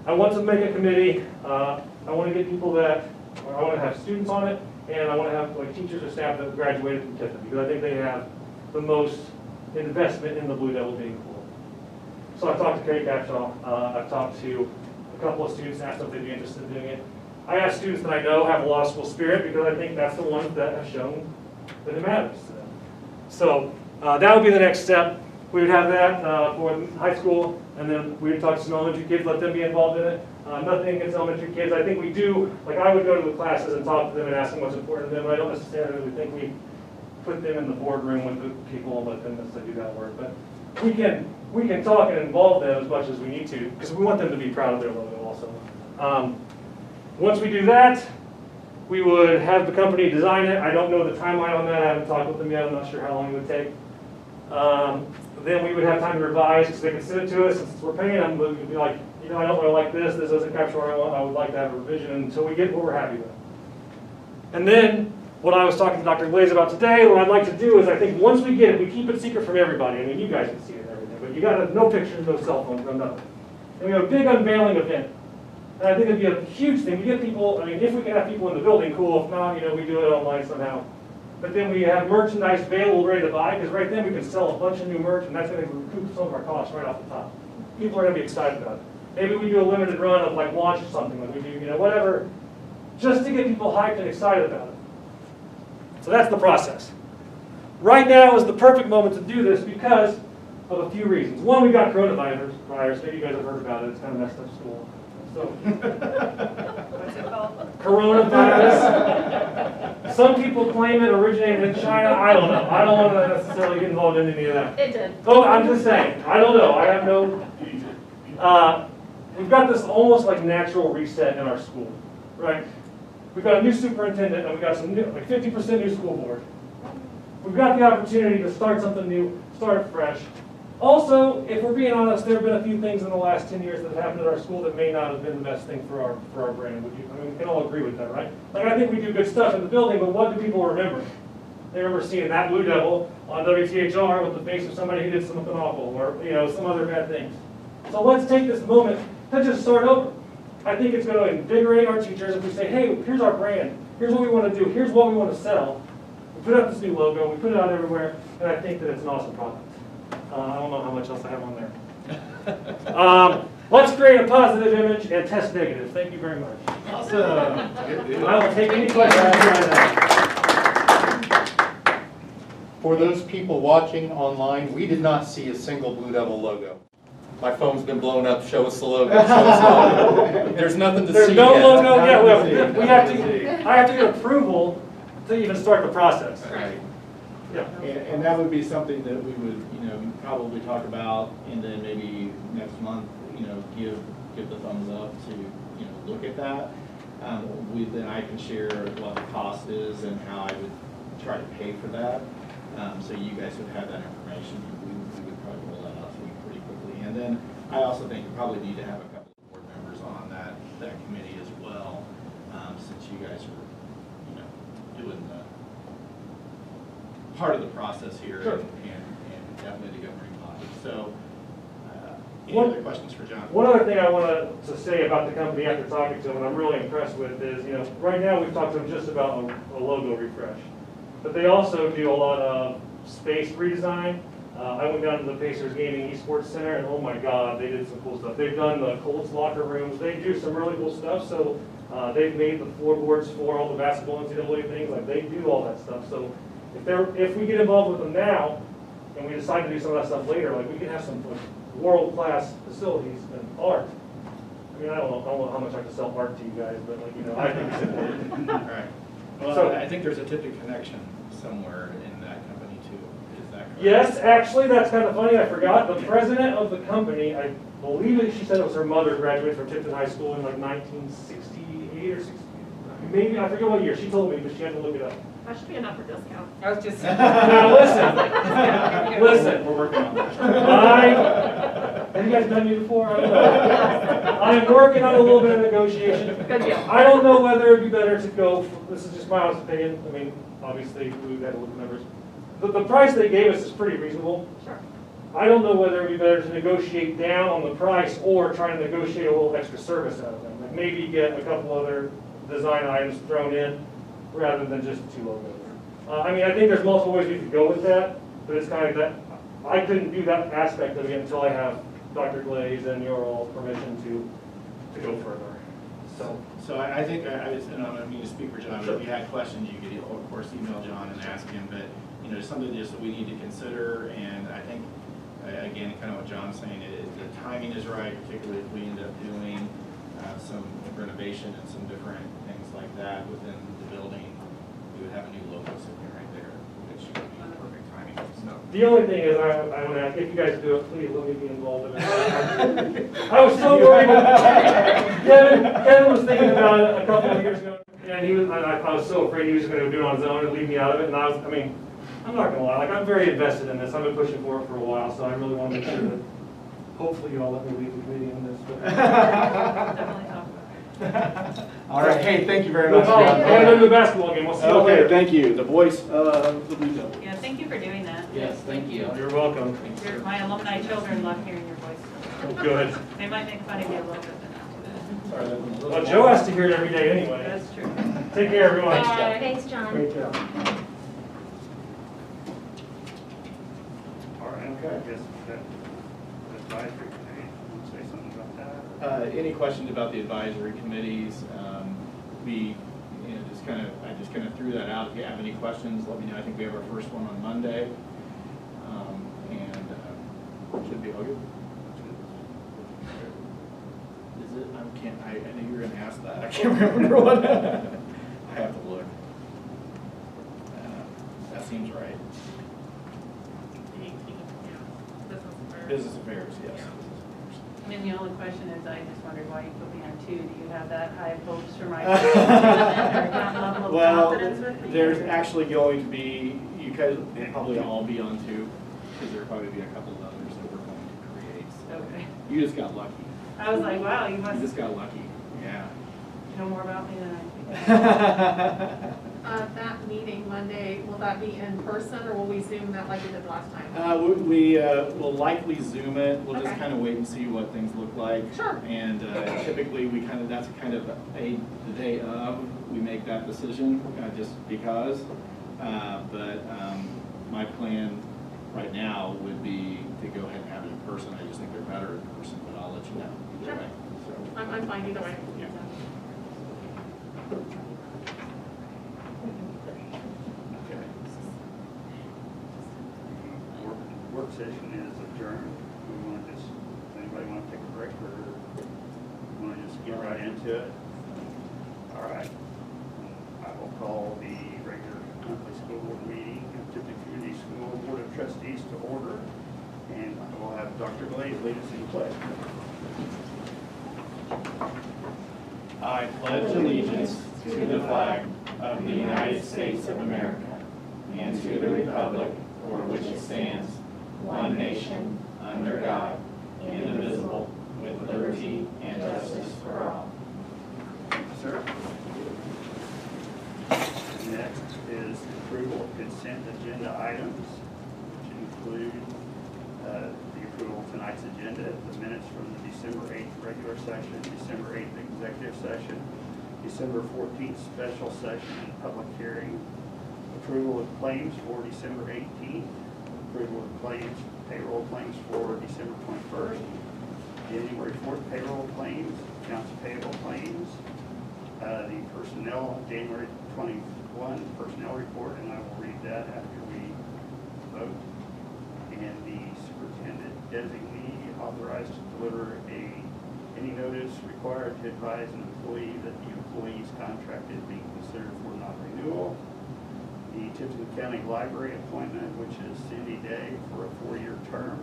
I want to make a committee. I want to get people that, I want to have students on it, and I want to have like teachers or staff that graduated from Tipton, because I think they have the most investment in the Blue Devil being cool. So I talked to Kerry Capshaw. I've talked to a couple of students, asked if they'd be interested in doing it. I asked students that I know have a lot of school spirit, because I think that's the ones that have shown that it matters to them. So that would be the next step. We would have that for high school, and then we would talk to some elementary kids, let them be involved in it. Nothing against elementary kids. I think we do, like I would go to the classes and talk to them and ask them what's important to them, but I don't necessarily think we put them in the boardroom with the people and let them necessarily do that work. But we can talk and involve them as much as we need to, because we want them to be proud of their logo also. Once we do that, we would have the company design it. I don't know the timeline on that. I haven't talked with them yet. I'm not sure how long it would take. Then we would have time to revise, because they could send it to us. Since we're paying them, we'd be like, you know, I don't really like this. This doesn't capture what I want. I would like to have a revision until we get what we're happy with. And then what I was talking to Dr. Glaze about today, what I'd like to do is I think once we get it, we keep it secret from everybody. I mean, you guys can see it and everything, but you got to, no pictures, no cell phones, no nothing. And we have a big unveiling event. And I think it'd be a huge thing. We get people, I mean, if we can have people in the building, cool. If not, you know, we do it online somehow. But then we have merchandise available, ready to buy, because right then we can sell a bunch of new merch, and that's going to recoup some of our costs right off the top. People are going to be excited about it. Maybe we do a limited run of like launch or something, like we do, you know, whatever, just to get people hyped and excited about it. So that's the process. Right now is the perfect moment to do this because of a few reasons. One, we've got coronavirus. Maybe you guys have heard about it. It's kind of messed up school. So, What's it called? Coronavirus. Some people claim it originated in China. I don't know. I don't want to necessarily get involved in any of that. It did. Oh, I'm just saying. I don't know. I have no. We've got this almost like natural reset in our school, right? We've got a new superintendent, and we've got some new, like 50% new school board. We've got the opportunity to start something new, start fresh. Also, if we're being honest, there have been a few things in the last 10 years that have happened at our school that may not have been the best thing for our brand. Would you? I mean, we can all agree with that, right? Like, I think we do good stuff in the building, but what do people remember? They remember seeing that Blue Devil on WTHR with the face of somebody who did something awful, or you know, some other bad things. So let's take this moment to just start over. I think it's going to invigorate our teachers if we say, hey, here's our brand. Here's what we want to do. Here's what we want to sell. We put out this new logo. We put it out everywhere, and I think that it's an awesome product. I don't know how much else I have on there. Let's create a positive image and test negative. Thank you very much. Awesome. I will take any questions right now. For those people watching online, we did not see a single Blue Devil logo. My phone's been blown up. Show us the logo. Show us the logo. There's nothing to see. There's no yet. logo yet. We have to. I have to get approval to even start the process. Right. Yeah. And that would be something that we would, you know, probably talk about, and then maybe next month, you know, give the thumbs up to, you know, look at that. Then I can share what the cost is and how I would try to pay for that. So you guys would have that information. We would probably roll that out to you pretty quickly. And then I also think you probably need to have a couple of board members on that committee as well, since you guys are, you know, doing the part of the process here. Sure. and definitely the governing body. So, any One- other questions for John? One other thing I wanted to say about the company after talking to them, and I'm really impressed with, is, you know, right now we've talked to them just about a logo refresh. But they also do a lot of space redesign. I went down to the Pacers Gaming Esports Center, and oh my God, they did some cool stuff. They've done the Colts locker rooms. They do some really cool stuff. So they've made the floorboards for all the basketball NCAA things. Like, they do all that stuff. So if we get involved with them now, and we decide to do some of that stuff later, like, we can have some like, world-class facilities and art. I mean, I don't know how much I can sell art to you guys, but like, you know, I think it's important. All right. Well, So- I think there's a Tipton connection somewhere in that company too. Is that correct? Yes, actually, that's kind of funny, I forgot, the president of the company, I believe it, she said it was her mother graduated from Tipton High School in like 1968 or 60, maybe, I forget what year, she told me, but she had to look it up. That should be enough for discount. I was just. Now, listen, We're working on that. have you guys done me before? I don't know. I'm working on a little bit of negotiation. Good deal. I don't know whether it'd be better to go, this is just my honest opinion, I mean, obviously, we've got to look at numbers. The price they gave us is pretty reasonable. Sure. I don't know whether it'd be better to negotiate down on the price or try to negotiate a little extra service out of them. Like maybe get a couple other design items thrown in rather than just 2 logos. I mean, I think there's multiple ways we could go with that, but it's kind of that, I couldn't do that aspect of it until I have Dr. Glaze and your all permission to go further. So I think, and I don't mean to speak for John, but if you had questions, you could, of course, email John and ask him, but, you know, it's something just that we need to consider, and I think, again, kind of what John's saying, the timing is right, particularly if we end up doing some renovation and some different things like that within the building, we would have a new logo sitting right there, which would be perfect timing, so. The only thing is, I want to ask, if you guys do it, please let me be involved in it. I was so worried. Kevin was thinking about it a couple of years ago, and I was so afraid he was going to do it on his own and leave me out of it. And I mean, I'm not going to lie, like I'm very invested in this. I've been pushing for it for a while, so I really want to make sure that hopefully you all let me lead the committee on this. Definitely talk about it. All right, hey, thank you very No much. problem. I'm going to go to the basketball game. We'll see you all Okay, later. thank you. The voice of the Blue Devils. Yeah, thank you for doing that. Yes, thank you. You're welcome. My alumni children love hearing your voice. Good. They might make fun of you a little bit, but Sorry, that was a little- Well, Joe has to hear it every day anyway. that's true. Take care, everyone. Thanks, Joe. Thanks, John. Great job. All right, Okay. I guess that advisory committee, want to say something about that? Any questions about the advisory committees? We, you know, I just kind of threw that out. If you have any questions, let me know. I think we have our first one on Monday. Should be all good. Is it? I knew you were gonna ask that. I can't remember what. I have to look. That seems right. Business affairs, yes. I mean, the only question is, I just wondered why you put me on 2. Do you have that high hopes for my level of Well, confidence with me? there's actually going to be, you guys will probably all be on 2, because there'll probably be a couple of others that we're going to create. So Okay. you just got lucky. I was like, wow, you You must just got lucky, yeah. know more about me than I think. That meeting Monday, will that be in person or will we Zoom that like we did last time? We will likely Zoom it. We'll just Okay. kind of wait and see what things look like. Sure. And typically, that's kind of the day of, we make that decision, just because. But my plan right now would be to go ahead and have it in person. I just think they're better in person, but I'll let you know either Sure. way. So, I'm fine either way. yeah. Okay. Work session is adjourned. We want to just, anybody want to take a break or want to just get right into it? All right. I will call the regular monthly school board meeting of Tipton Community School Board of Trustees to order. And I will have Dr. Glaze lead us in the pledge. I pledge allegiance to the flag of the United States of America and to the republic for which it stands, one nation, under God, indivisible, with liberty and justice for all. Thank you, sir. Next is approval of consent agenda items, which include the approval of tonight's agenda, the minutes from the December 8th regular session, December 8th executive session, December 14th special session and public hearing, approval of claims for December 18th, approval of claims, payroll claims for December 21st, January 4th payroll claims, accounts payable claims, the personnel, January 21 personnel report, and I will read that. that after we vote. And the superintendent designee authorized to deliver any notice required to advise an employee that the employee's contract is being considered for non-renewal. The Tipton County Library appointment, which is Cindy Day for a 4-year term.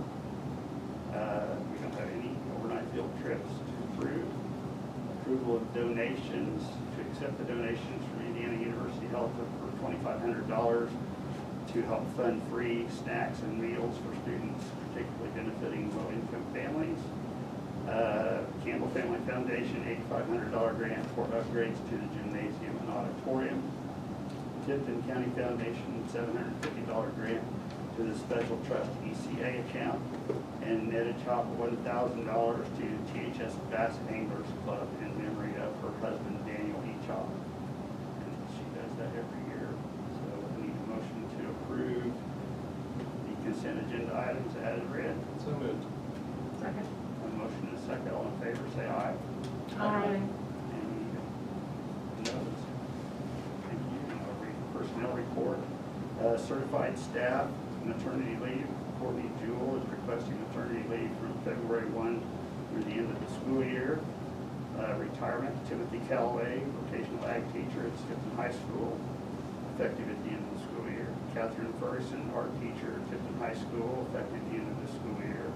We don't have any overnight field trips to approve. Approval of donations, to accept the donations from Indiana University Health for $2,500 to help fund free snacks and meals for students, particularly benefiting low-income families. Campbell Family Foundation, $8,500 grant for upgrades to the gymnasium and auditorium. Tipton County Foundation, $750 grant to the Special Trust ECA account, and netted chop of $1,000 to THS Bass Anglers Club in memory of her husband, Daniel E. Chop. And she does that every year. So I need a motion to approve the consent agenda items as read. So moved. Second. A motion and a second. All in favor, say aye. Aye. Any noes? Thank you. And I'll read the personnel report. Certified staff, maternity leave. Courtney Jewell is requesting maternity leave from February 1 through the end of the school year. Retirement, Timothy Callaway, vocational ag teacher at Tipton High School, effective at the end of the school year. Catherine Ferguson, art teacher at Tipton High School, effective at the end of the school year.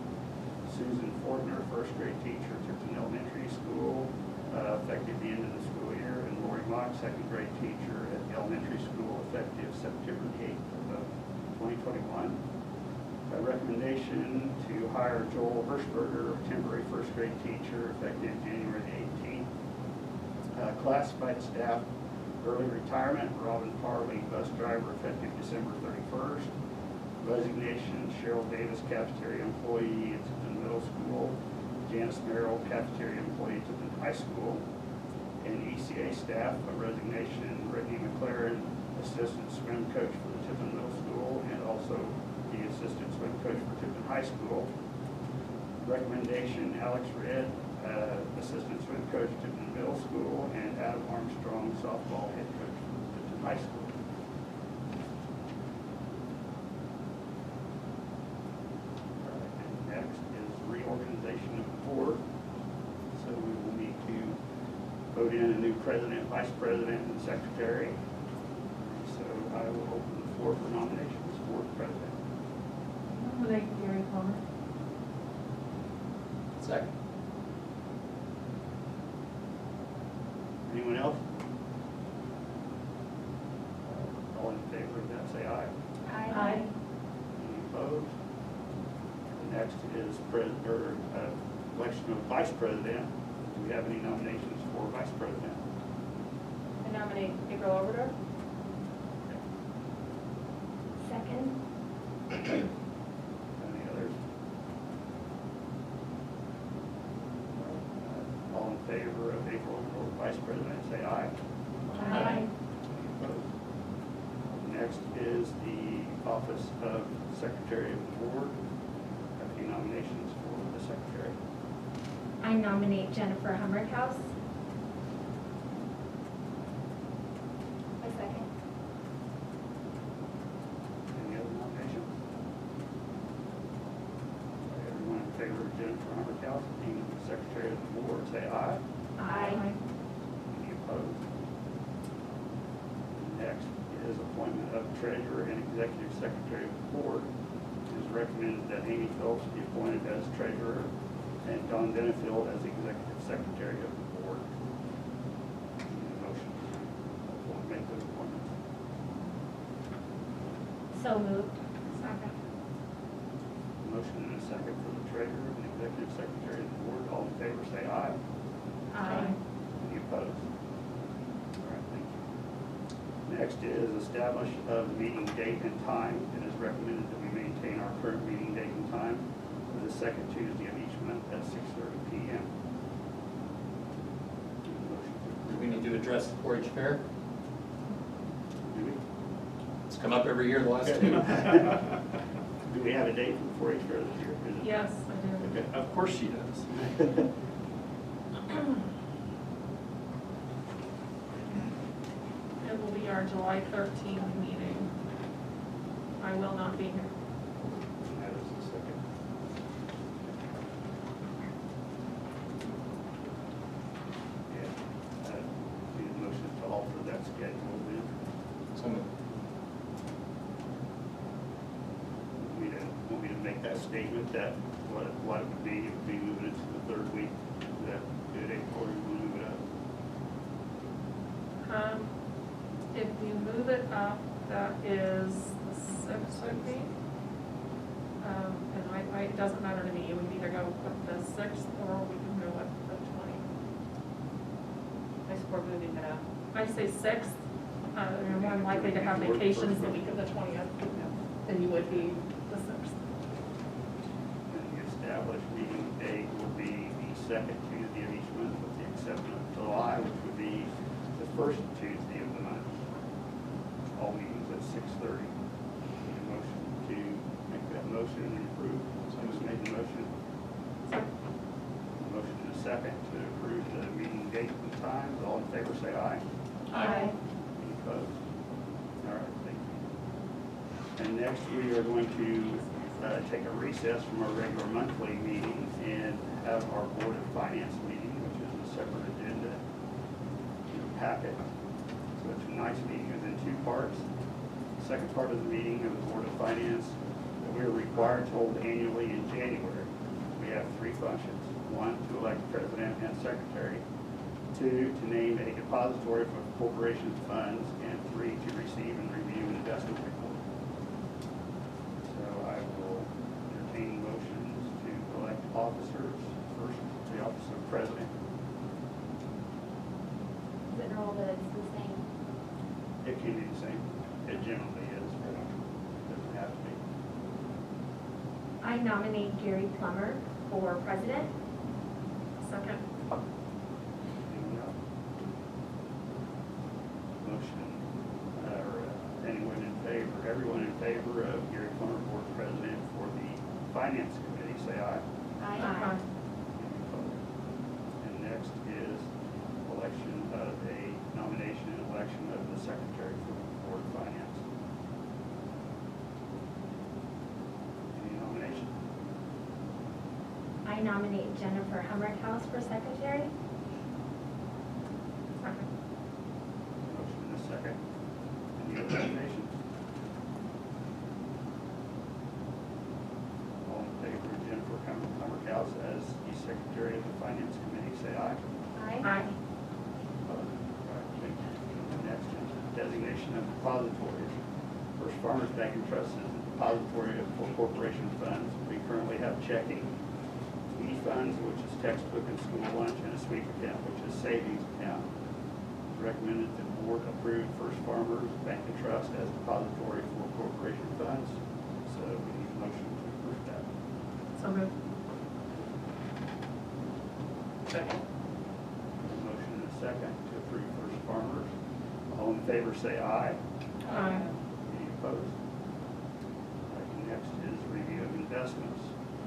Susan Fortner, first grade teacher at Tipton Elementary School, effective at the end of the school year. And Lori Mock, second grade teacher at the elementary school, effective September the 8th of 2021. A recommendation to hire Joel Hirschberger, temporary first grade teacher, effective January the 18th. Classified staff, early retirement, Robin Parley, bus driver, effective December 31st. Resignation, Cheryl Davis, cafeteria employee at Tipton Middle School. Janice Merrill, cafeteria employee at Tipton High School. And ECA staff, a resignation, Brittany McLaren, assistant swim coach for the Tipton Middle School, and also the assistant swim coach for Tipton High School. Recommendation, Alex Redd, assistant swim coach at Tipton Middle School, and Adam Armstrong, softball head coach for Tipton High School. And next is reorganization of the board. So we will need to vote in a new president, vice president, and secretary. So I will open the floor for nominations for president. Nominate Gary Palmer. Second. Anyone else? All in favor of that, say aye. Aye. Any opposed? Next is election of vice president. Do we have any nominations for vice president? I nominate April Oberdorf. Second. Any others? All in favor of April for vice president, say aye. Aye. Opposed? Next is the office of secretary of the board. Have any nominations for the secretary? I nominate Jennifer Hummerhouse. A second. Any other nominations? Everyone in favor of Jennifer Hummerhouse being the secretary of the board, say aye. Aye. Any opposed? Next is appointment of treasurer and executive secretary of the board. It is recommended that Amy Phillips be appointed as treasurer and Don Benefield as executive secretary of the board. Need a motion to make those appointments. So moved. Second. Motion and a second for the treasurer and executive secretary of the board. All in favor, say aye. Aye. Any opposed? All right, thank you. Next is establish of meeting date and time. It is recommended that we maintain our current meeting date and time for the second Tuesday of each month at 6:30 p.m. Do we need to address the 4-H fair? Do we? It's come up every year the last two. Do we have a date for the 4-H fair this year? Is it- Yes, I do. Okay. Of course she does. It will be our July 13th meeting. I will not be here. That is the second. Yeah, need a motion to alter that schedule then. So moved. Want me to make that statement that what it would be moving it to the third week? Is that good, April, or you want to move it up? If you move it up, that is the 6th, I think. And it doesn't matter to me, we can either go with the 6th or we can go with the 20th. I support moving it up. I say 6th, you're more likely to have vacations the week of the 20th than you would be the 6th. And the established meeting date will be the second Tuesday of each month, with the exception of July, which would be the first Tuesday of the month. All meetings at 6:30. Need a motion to make that motion and approve. Someone's made the motion. Motion and a second to approve the meeting date and times. All in favor, say aye. Aye. Any opposed? All right, thank you. And next, we are going to take a recess from our regular monthly meeting and have our Board of Finance meeting, which is a separate agenda in the packet. So tonight's meeting is in two parts. The second part of the meeting of the Board of Finance that we are required to hold annually in January. We have three functions. One, to elect president and secretary. Two, to name a depository for corporation's funds. And three, to receive and review an investment report. So I will entertain motions to elect officers. First, the office of president. Is it normal that it's the same? It can be the same. It generally is, but it doesn't have to be. I nominate Gary Plummer for president. Second. Anyone else? Motion, anyone in favor, everyone in favor of Gary Plummer, board president for the finance committee, say aye. Aye. Any opposed? And next is election of a nomination and election of the secretary for the board of finance. Any nomination? I nominate Jennifer Hummerhouse for secretary. Second. Motion and a second. Any other nominations? All in favor of Jennifer Hummerhouse as the secretary of the finance committee, say aye. Aye. Opposed? All right, thank you. Next is designation of depositories. First Farmers Bank and Trust is a depository for corporation funds. We currently have checking, E-funds, which is textbook and school lunch, and a sweep account, which is savings account. It's recommended that the board approve First Farmers Bank and Trust as depository for corporation funds. So we need a motion to approve that. So moved. Second. Motion and a second to approve First Farmers. All in favor, say aye. Aye. Any opposed? All right, next is review of investments.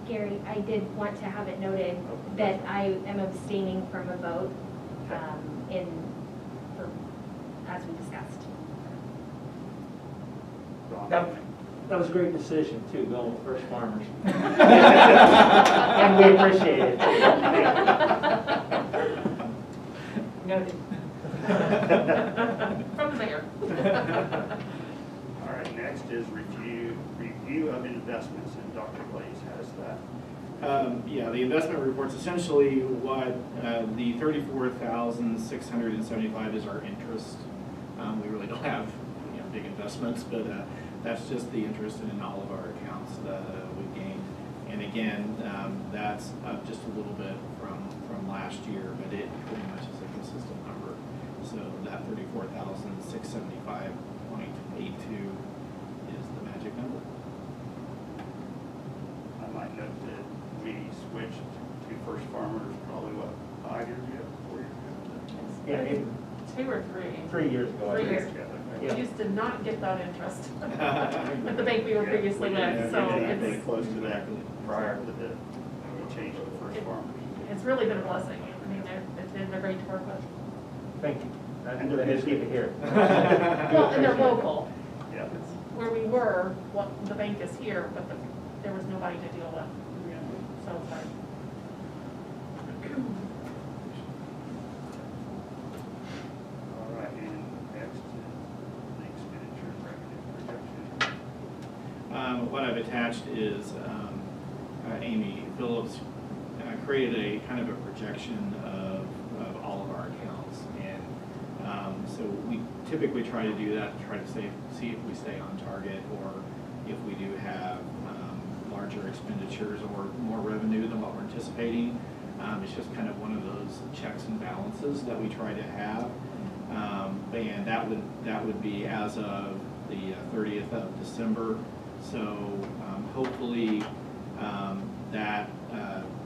Gary, I did want to have it noted that I am abstaining from a vote as we discussed. Ron? That was a great decision too, going with First Farmers. And we appreciate it. Noted. From the mayor. All right, next is review of investments, and Dr. Blaze has that. Yeah, the investment report's essentially what the $34,675 is our interest. We really don't have big investments, but that's just the interest in all of our accounts that we gained. And again, that's up just a little bit from last year, but it pretty much is a consistent number. So that 34,675.82 is the magic number. I might note that we switched to First Farmers probably, 5 years ago, 4 years ago? Yeah, maybe 2 or 3. 3 years ago. I 3 think. years ago. Yeah. We used to not get that interest at the bank we were previously with, so Pretty it's, close to that prior to the change to First Farmers. it's really been a blessing. I mean, they're great to work with. Thank you. And That is good to hear. Well, and they're local. Yeah. Where we were, what, the bank is here, but there was nobody to deal with. So it's hard. All right, and next is the expenditure revenue projection. What I've attached is Amy Phillips created a kind of a projection of all of our accounts. And so we typically try to do that to try to see if we stay on target, or if we do have larger expenditures or more revenue than what we're anticipating. It's just kind of one of those checks and balances that we try to have. And that would be as of the 30th of December. So hopefully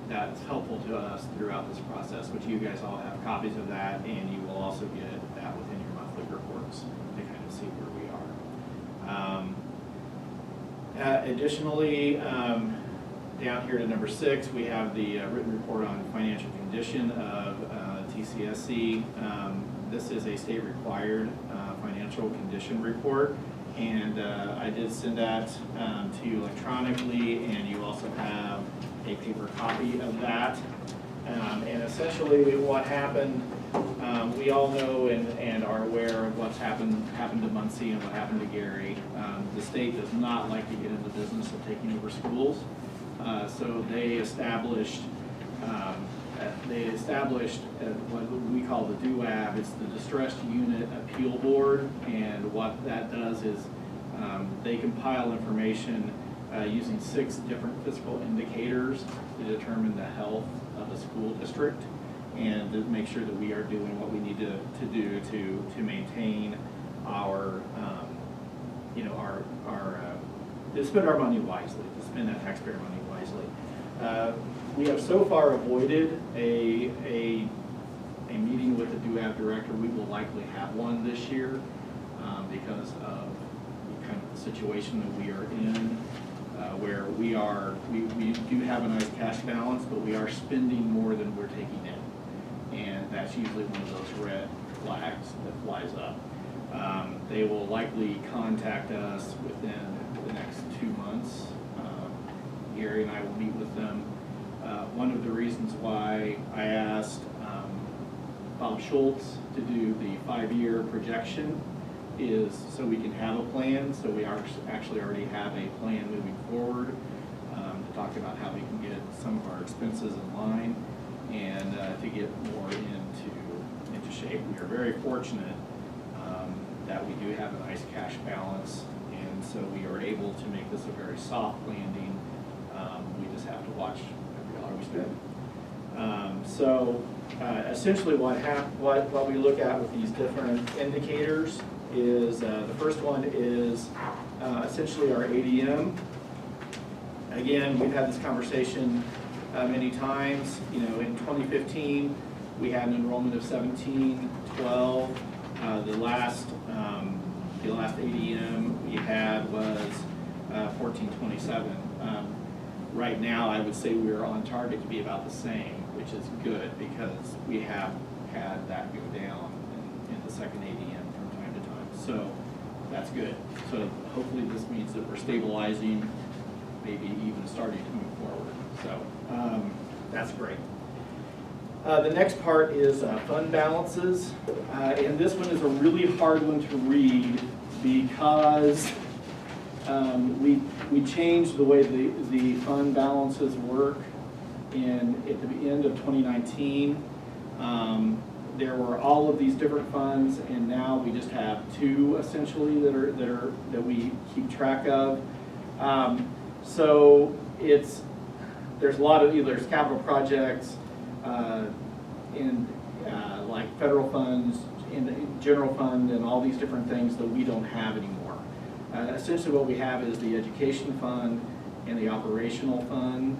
that's helpful to us throughout this process, which you guys all have copies of that, and you will also get that within your monthly reports to kind of see where we are. Additionally, down here to number 6, we have the written report on financial condition of TCSC. This is a state required financial condition report, and I did send that to you electronically, and you also have a paper copy of that. And essentially what happened, we all know and are aware of what's happened to Muncie and what happened to Gary. The state does not like to get in the business of taking over schools. So they established what we call the DUAB. It's the Distressed Unit Appeal Board, and what that does is they compile information using 6 different physical indicators to determine the health of the school district, and to make sure that we are doing what we need to do to maintain our to spend our money wisely, to spend that taxpayer money wisely. We have so far avoided a meeting with the DUAB director. We will likely have one this year because of kind of the situation that we are in, where we do have a nice cash balance, but we are spending more than we're taking in, and that's usually one of those red flags that flies up. They will likely contact us within the next 2 months. Gary and I will meet with them. One of the reasons why I asked Bob Schultz to do the 5-year projection is so we can have a plan, so we actually already have a plan moving forward to talk about how we can get some of our expenses in line and to get more into shape. We are very fortunate that we do have a nice cash balance, and so we are able to make this a very soft landing. We just have to watch every dollar we spend. So essentially what we look at with these different indicators is the first one is essentially our ADM. Again, we've had this conversation many times. You know, in 2015, we had an enrollment of 1712. The last ADM we had was 1427. Right now, I would say we're on target to be about the same, which is good because we have had that go down in the second ADM from time to time. So that's good. So hopefully this means that we're stabilizing, maybe even starting to move forward. So that's great. The next part is fund balances. And this one is a really hard one to read because we changed the way the fund balances work at the end of 2019. There were all of these different funds, and now we just have 2 essentially that we keep track of. So there's a lot of there's capital projects in like federal funds, in the general fund, and all these different things that we don't have anymore. Essentially what we have is the education fund and the operational fund,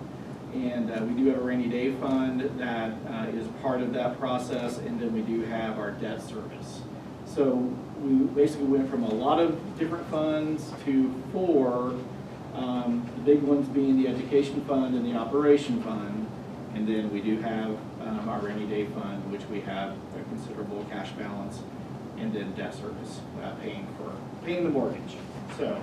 and we do have a rainy day fund that is part of that process, and then we do have our debt service. So we basically went from a lot of different funds to 4, the big ones being the education fund and the operation fund, and then we do have our rainy day fund, which we have a considerable cash balance, and then debt service, paying the mortgage. So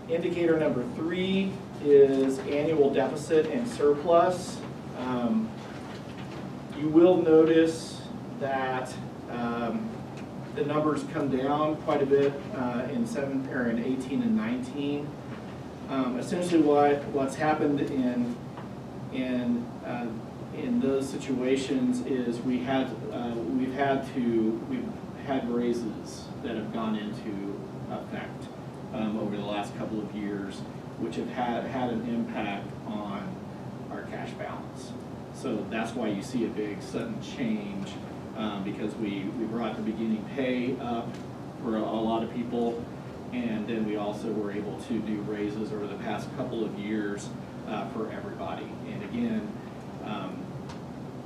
Indicator number 3 is annual deficit and surplus. You will notice that the numbers come down quite a bit in 18 and 19. Essentially, what's happened in those situations is we've had raises that have gone into effect over the last couple of years, which have had an impact on our cash balance. So that's why you see a big sudden change, because we brought the beginning pay up for a lot of people, and then we also were able to do raises over the past couple of years for everybody. And again,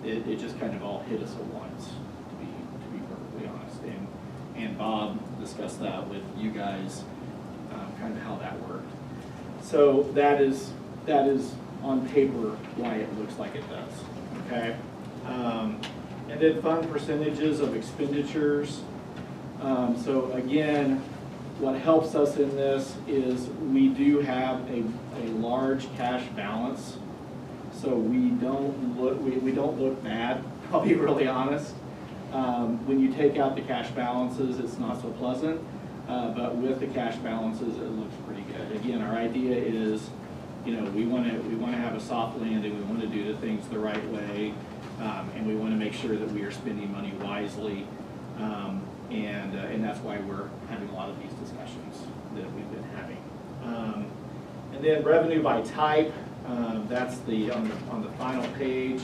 it just kind of all hit us at once, to be perfectly honest. And Bob discussed that with you guys, kind of how that worked. So that is on paper why it looks like it does, okay? And then fund percentages of expenditures. So again, what helps us in this is we do have a large cash balance, so we don't look bad, I'll be really honest. When you take out the cash balances, it's not so pleasant, but with the cash balances, it looks pretty good. Again, our idea is, we want to have a soft landing. We want to do the things the right way, and we want to make sure that we are spending money wisely, and that's why we're having a lot of these discussions that we've been having. And then revenue by type, that's on the final page,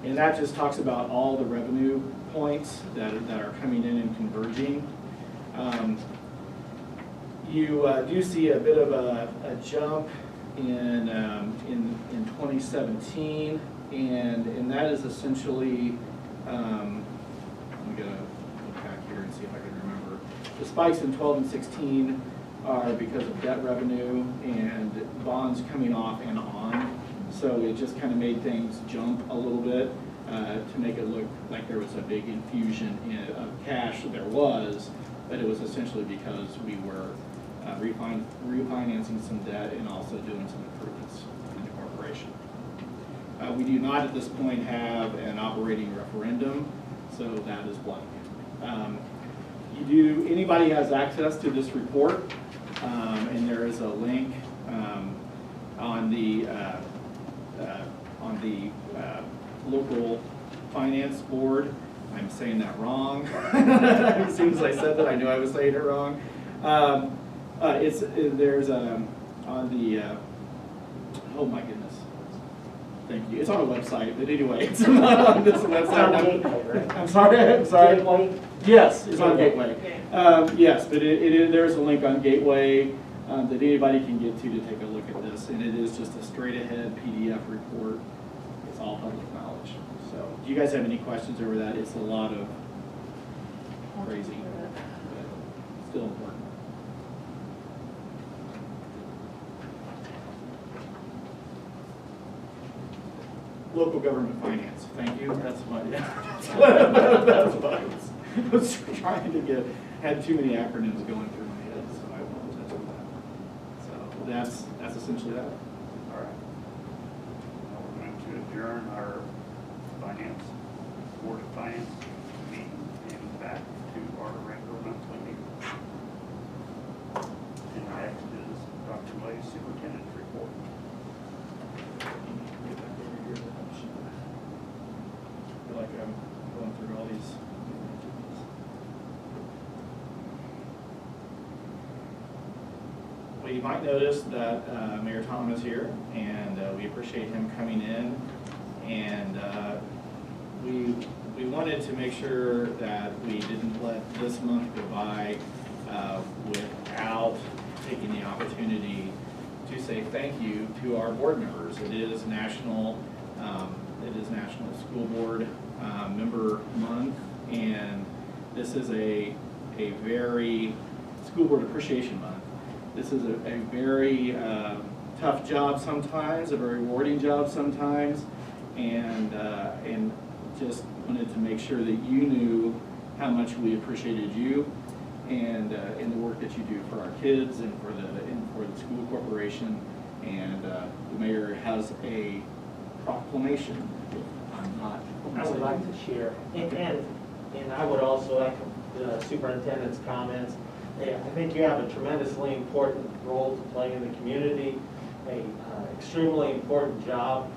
and that just talks about all the revenue points that are coming in and converging. You do see a bit of a jump in 2017, and that is essentially, I'm going to look back here and see if I can remember. The spikes in 12 and 16 are because of debt revenue and bonds coming off and on, so it just kind of made things jump a little bit to make it look like there was a big infusion of cash. There was, but it was essentially because we were refinancing some debt and also doing some improvements in the corporation. We do not at this point have an operating referendum, so that is blank. Anybody has access to this report, and there is a link on the local finance board. I'm saying that wrong. As soon as I said that, I knew I was saying it wrong. Oh my goodness. Thank you. It's on a website, but anyway, it's not on this website. I'm sorry. Gateway? Yes, it's on Gateway. Yes, but there's a link on Gateway that anybody can get to take a look at this, and it is just a straight-ahead PDF report. It's all public knowledge. So, do you guys have any questions over that? It's a lot of crazy, but still important. Local government finance. Thank you. That's what. That's what I was trying to get. Had too many acronyms going through my head, so I apologize for that. So that's essentially that. All right. We're going to adjourn our Board of Finance meeting and back to our regular monthly meeting. And next is Dr. Lay's superintendent's report. I feel like I'm going through all these. Well, you might notice that Mayor Tom is here, and we appreciate him coming in. And we wanted to make sure that we didn't let this month go by without taking the opportunity to say thank you to our board members. It is National School Board Member Month, and this is a very School Board Appreciation Month. This is a very tough job sometimes, a very rewarding job sometimes, and just wanted to make sure that you knew how much we appreciated you. and the work that you do for our kids and for the school corporation. And the mayor has a proclamation. I'm not. I would like to share, and I would also echo the superintendent's comments. I think you have a tremendously important role to play in the community, a extremely important job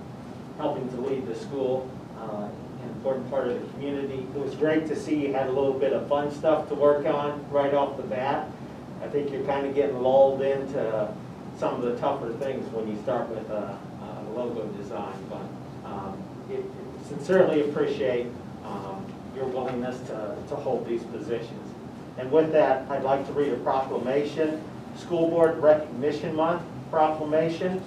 helping to lead the school, an important part of the community. It was great to see you had a little bit of fun stuff to work on right off the bat. I think you're kind of getting lulled into some of the tougher things when you start with a logo design, but sincerely appreciate your willingness to hold these positions. And with that, I'd like to read a proclamation, School Board Recognition Month proclamation.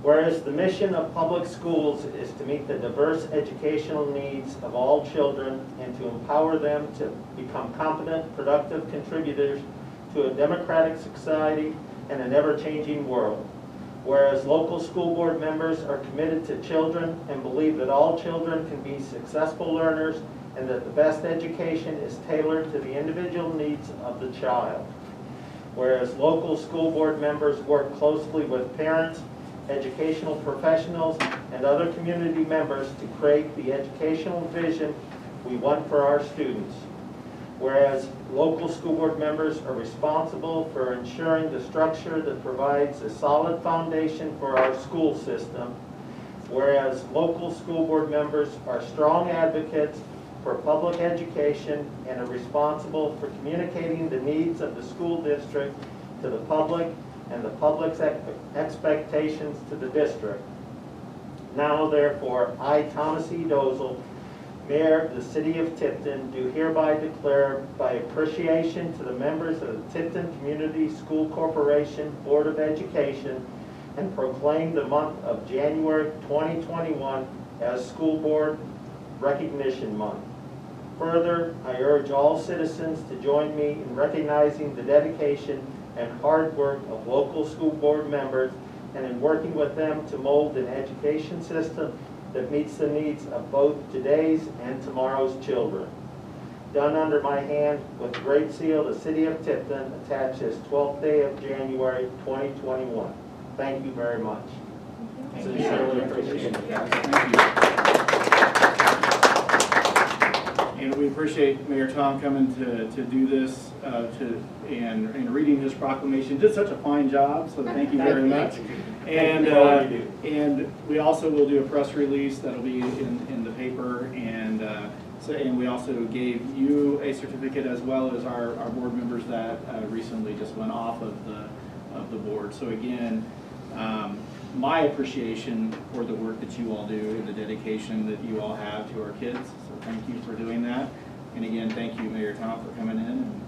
Whereas the mission of public schools is to meet the diverse educational needs of all children and to empower them to become competent, productive contributors to a democratic society and an ever-changing world. Whereas local school board members are committed to children and believe that all children can be successful learners and that the best education is tailored to the individual needs of the child. Whereas local school board members work closely with parents, educational professionals, and other community members to create the educational vision we want for our students. Whereas local school board members are responsible for ensuring the structure that provides a solid foundation for our school system. Whereas local school board members are strong advocates for public education and are responsible for communicating the needs of the school district to the public and the public's expectations to the district. Now therefore, I, Thomas E. Dozel, Mayor of the City of Tipton, do hereby declare by appreciation to the members of the Tipton Community School Corporation Board of Education and proclaim the month of January 2021 as School Board Recognition Month. Further, I urge all citizens to join me in recognizing the dedication and hard work of local school board members and in working with them to mold an education system that meets the needs of both today's and tomorrow's children. Done under my hand with Great Seal, the City of Tipton, attached this 12th day of January 2021. Thank you very much. Sincerely appreciate it. Thank you. And we appreciate Mayor Tom coming to do this and reading this proclamation. Did such a fine job, so thank you very much. And we also will do a press release that'll be in the paper, and we also gave you a certificate as well as our board members that recently just went off of the board. So again, my appreciation for the work that you all do and the dedication that you all have to our kids. So thank you for doing that. And again, thank you, Mayor Tom, for coming in and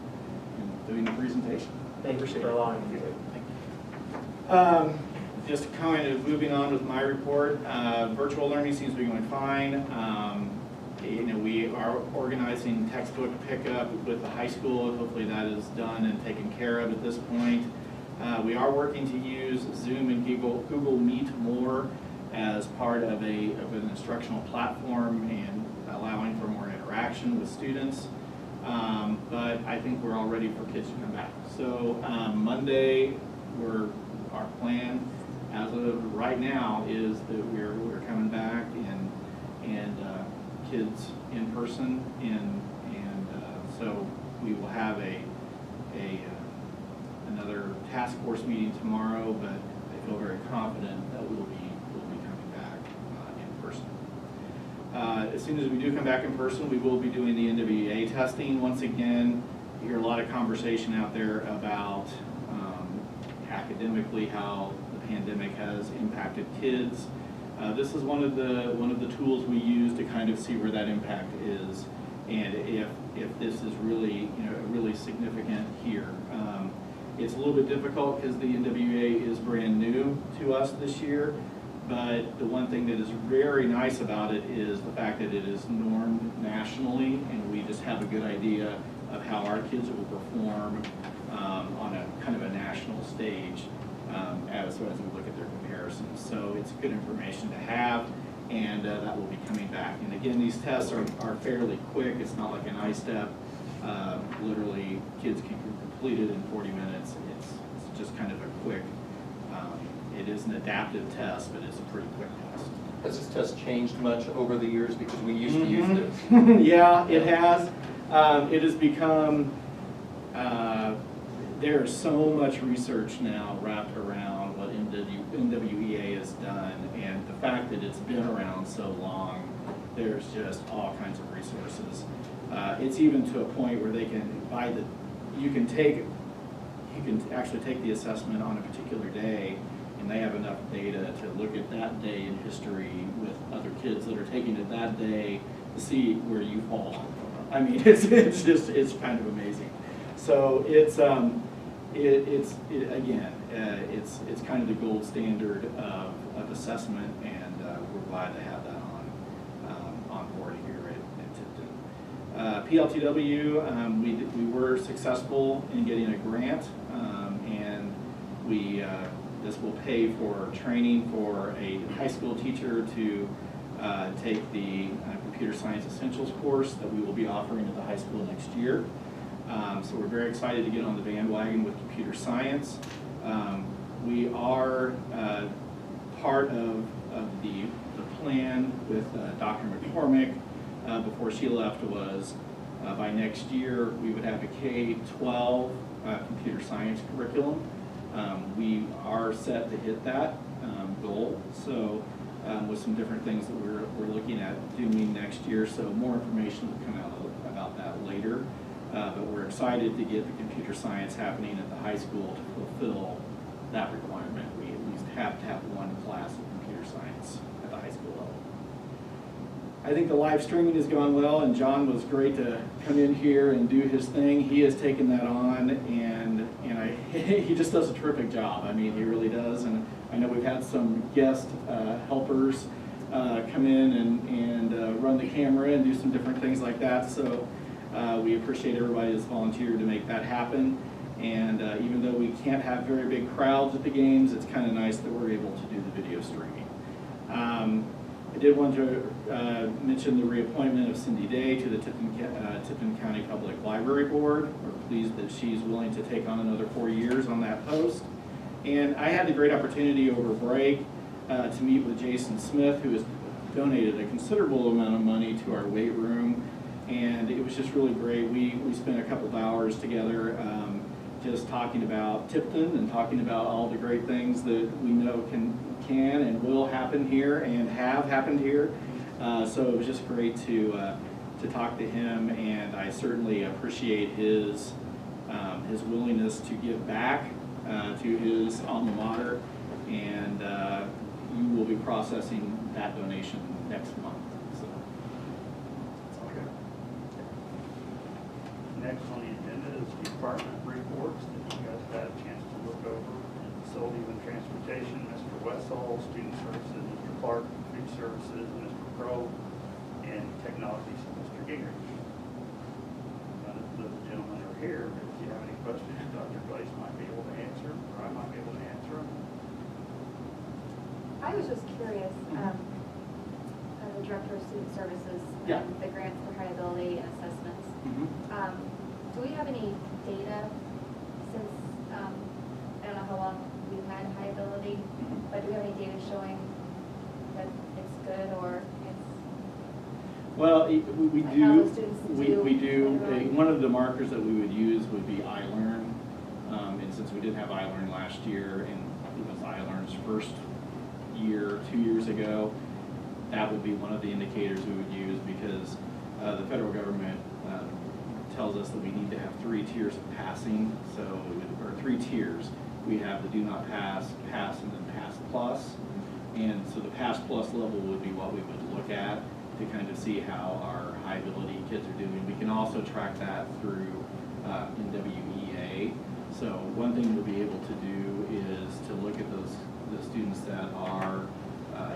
doing the presentation. Thank you for allowing me to. Thank you. Just kind of moving on with my report, virtual learning seems to be going fine. We are organizing textbook pickup with the high school. Hopefully that is done and taken care of at this point. We are working to use Zoom and Google Meet more as part of an instructional platform and allowing for more interaction with students. But I think we're all ready for kids to come back. So Monday, our plan as of right now is that we're coming back and kids in person, and so we will have another task force meeting tomorrow, but I feel very confident that we'll be coming back in person. As soon as we do come back in person, we will be doing the NWEA testing once again. You hear a lot of conversation out there about academically how the pandemic has impacted kids. This is one of the tools we use to kind of see where that impact is, and if this is really really significant here. It's a little bit difficult because the NWEA is brand new to us this year, but the one thing that is very nice about it is the fact that it is normed nationally, and we just have a good idea of how our kids will perform on a kind of a national stage as we look at their comparisons. So it's good information to have, and that will be coming back. And again, these tests are fairly quick. It's not like an I-STEP Literally, kids can complete it in 40 minutes. It's just kind of a quick, it is an adaptive test, but it's a pretty quick test. Has this test changed much over the years? Because we used to use this. Yeah, it has. It has become, there is so much research now wrapped around what NWEA has done, and the fact that it's been around so long, there's just all kinds of resources. It's even to a point where they can you can actually take the assessment on a particular day, and they have enough data to look at that day in history with other kids that are taking it that day to see where you fall. I mean, it's kind of amazing. So it's kind of the gold standard of assessment, and we're glad to have that on board here at Tipton. PLTW, we were successful in getting a grant, and this will pay for training for a high school teacher to take the Computer Science Essentials course that we will be offering at the high school next year. So we're very excited to get on the bandwagon with computer science. We are part of the plan with Dr. McCormick before she left was by next year we would have a K-12 computer science curriculum. We are set to hit that goal. So with some different things that we're looking at doing next year. So more information will come out about that later. But we're excited to get the computer science happening at the high school to fulfill that requirement. We at least have to have one class of computer science at the high school level. I think the live streaming has gone well, and John was great to come in here and do his thing. He has taken that on, and he just does a terrific job. I mean, he really does. And I know we've had some guest helpers come in and run the camera and do some different things like that. So we appreciate everybody that's volunteered to make that happen. And even though we can't have very big crowds at the games, it's kind of nice that we're able to do the video streaming. I did want to mention the reappointment of Cindy Day to the Tipton County Public Library Board. We're pleased that she's willing to take on another 4 years on that post. And I had the great opportunity over break to meet with Jason Smith, who has donated a considerable amount of money to our weight room. And it was just really great. We spent a couple of hours together just talking about Tipton and talking about all the great things that we know can and will happen here and have happened here. So it was just great to talk to him, and I certainly appreciate his willingness to give back to his alma mater, and you will be processing that donation next month. So that's all I got. Next on the agenda is department reports that you guys have had a chance to look over. Facilities and Transportation, Mr. Westall, Student Services, Mr. Clark, Food Services, Mr. Crow, and Technologies, Mr. Gingrich. None of the gentlemen are here, but if you have any questions, Dr. Glaze might be able to answer, or I might be able to answer them. I was just curious, the Director of Student Services, Yeah. and the grants for high ability and assessments. Do we have any data since, I don't know how long we've had high ability, but do we have any data showing that it's good or it's? Well, we Like do. how the students do We do. literally? One of the markers that we would use would be iLearn. And since we did have iLearn last year, and it was iLearn's first year, 2 years ago, that would be one of the indicators we would use, because the federal government tells us that we need to have 3 tiers of passing, or 3 tiers. We have the do not pass, pass, and then pass plus. And so the pass plus level would be what we would look at to kind of see how our high ability kids are doing. We can also track that through NWEA. So one thing we'll be able to do is to look at the students that are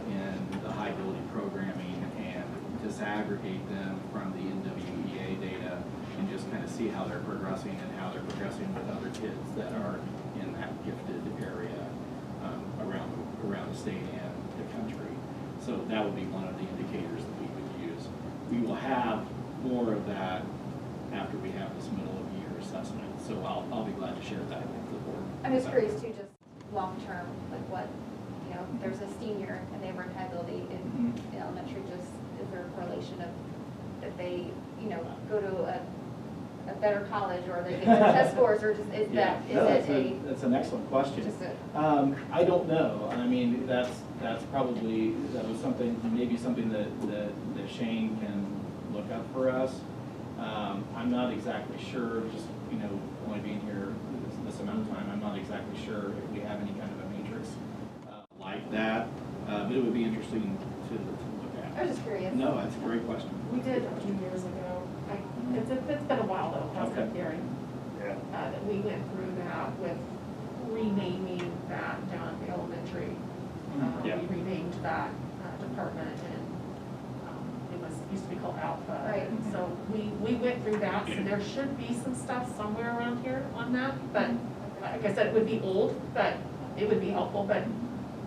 in the high ability programming and disaggregate them from the NWEA data and just kind of see how they're progressing and how they're progressing with other kids that are in that gifted area around the state and the country. So that would be one of the indicators that we would use. We will have more of that after we have this middle of year assessment. So I'll be glad to share that with the board. I'm just curious too, just long-term, like what, you know, if there's a senior and they have retiability in elementary, just, is there a correlation of, that they, you know, go to a better college, or they get better test scores, or just, is that, is it That's an excellent question. just a, I don't know. I mean, that was something, maybe something that Shane can look up for us. I'm not exactly sure, just, you know, only being here this amount of time, I'm not exactly sure if we have any kind of a matrix like that, but it would be interesting to look I at. was just curious. No, that's a great question. We did a few years ago. It's been a while though, hasn't it, Gary? Yeah. That we went through that with renaming that down at the elementary. Yeah. We renamed that department, and it used to be called Alpha. Right. So we went through that, so there should be some stuff somewhere around here on that, but like I said, it would be old, but it would be helpful, but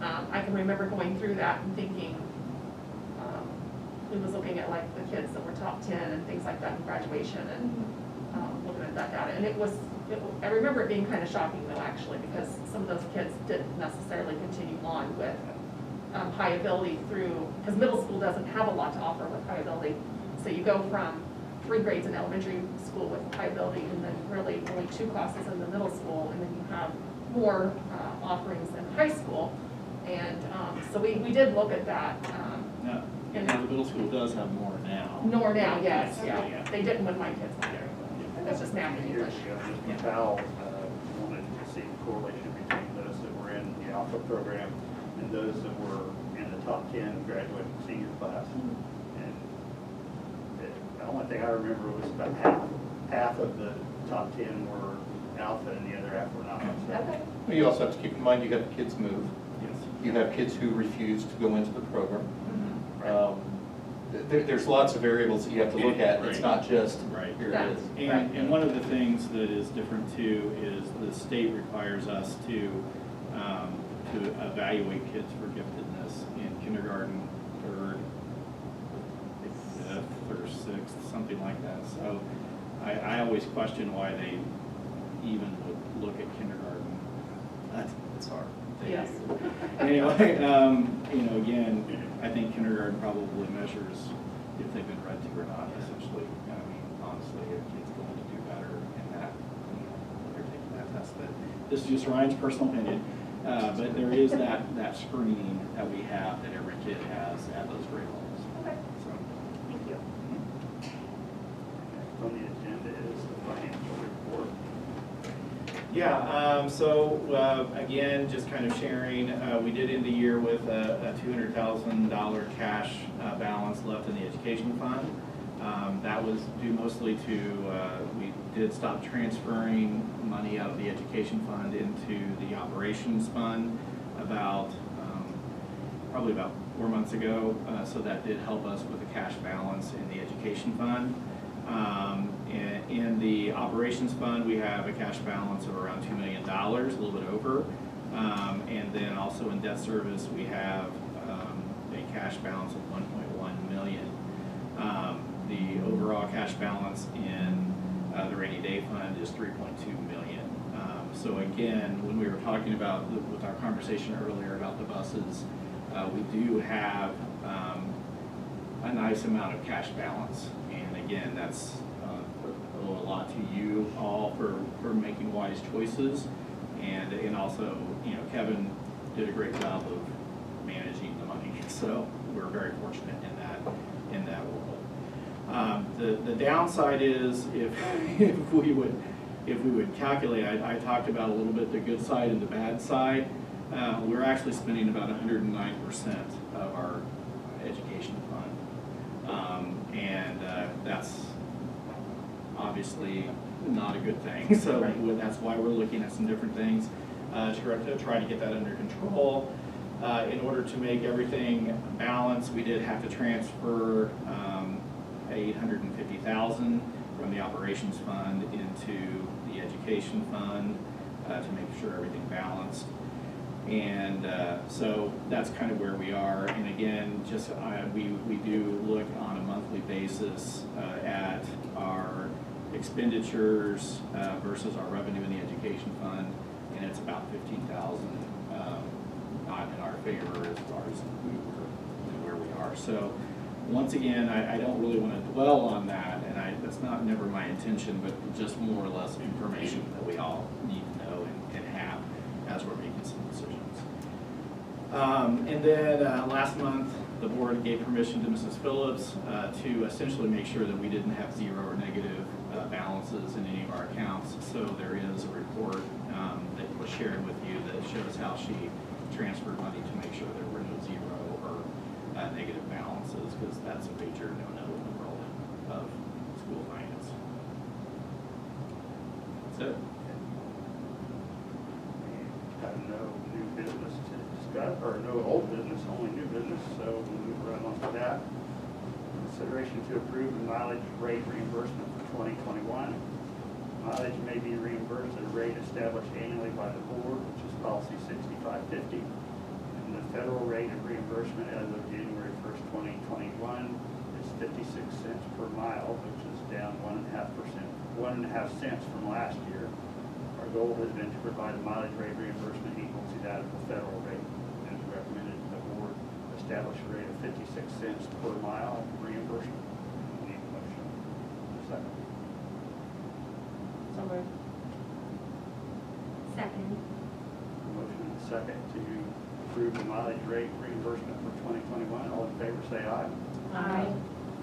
I can remember going through that and thinking, we was looking at like the kids that were top 10 and things like that in graduation, and looking at that data, and I remember it being kind of shocking though, actually, because some of those kids didn't necessarily continue on with high ability through, because middle school doesn't have a lot to offer with high ability. So you go from 3 grades in elementary school with high ability, and then really only 2 classes in the middle school, and then you have more offerings in high school. And so we did look at that. No, And the middle school does have more now. More now, yes, Yeah. yeah. They didn't when my kids were there. That's just math and Years English. ago, Ms. McDowell wanted to see the correlation between those that were in the Alpha program and those that were in the top 10 graduating senior class. And the only thing I remember was about half of the top 10 were Alpha and the other half were not. So, Okay. Well, you also have to keep in mind, you have kids move. yes. You have kids who refuse to go into the program. Right. There's lots of variables that you have to look at. It's Right. not just, Right. here it is. And one of the things that is different too is the state requires us to evaluate kids for giftedness in kindergarten, 3rd, 5th, or 6th, something like that. So I always question why they even would look at kindergarten. That's hard. They Yes. do. Anyway, you know, again, I think kindergarten probably measures if they've been read to or not, essentially. I mean, honestly, if kids going to do better in that, you know, when they're taking that test. But this is just Ryan's personal opinion. But there is that screening that we have that every kid has at those grade levels. Okay. So, Thank you. Next on the agenda is the financial report. yeah, again, just kind of sharing, we did end the year with a $200,000 cash balance left in the education fund. That was due mostly to, we did stop transferring money out of the education fund into the operations fund probably about 4 months ago. So that did help us with the cash balance in the education fund. In the operations fund, we have a cash balance of around $2 million, a little bit over. And then also in debt service, we have a cash balance of $1.1 million. The overall cash balance in the rainy day fund is $3.2 million. So again, when we were talking about, with our conversation earlier about the buses, we do have a nice amount of cash balance. And again, that's a lot to you all for making wise choices. And also, you know, Kevin did a great job of managing the money. So we're very fortunate in that world. The downside is if we would calculate, I talked about a little bit the good side and the bad side. We're actually spending about 109% of our education fund. And that's obviously not a good thing. So that's why we're looking at some different things to try to get that under control. In order to make everything balanced, we did have to transfer $850,000 from the operations fund into the education fund to make sure everything balanced. And so that's kind of where we are. And again, we do look on a monthly basis at our expenditures versus our revenue in the education fund, and it's about 15,000 not in our favor as far as where we are. So once again, I don't really want to dwell on that, and that's never my intention, but just more or less information that we all need to know and have as we're making some decisions. And then last month, the board gave permission to Mrs. Phillips to essentially make sure that we didn't have zero or negative balances in any of our accounts. So there is a report that was shared with you that shows how she transferred money to make sure there were no zero or negative balances, because that's a major no-no in the world of school finance. That's it. Have no new business to discuss, or no old business, only new business, so we'll move right on to that. Consideration to approve the mileage rate reimbursement for 2021. Mileage may be reimbursed at a rate established annually by the board, which is policy 6550. And the federal rate of reimbursement as of January 1st, 2021 is 56 cents per mile, which is down 1.5 cents from last year. Our goal has been to provide a mileage rate reimbursement equal to that of the federal rate, and is recommended that the board establish a rate of 56 cents per mile reimbursement. Need a motion? Second. So moved. Second. Motion and second to approve the mileage rate reimbursement for 2021. All in favor, say aye. Aye.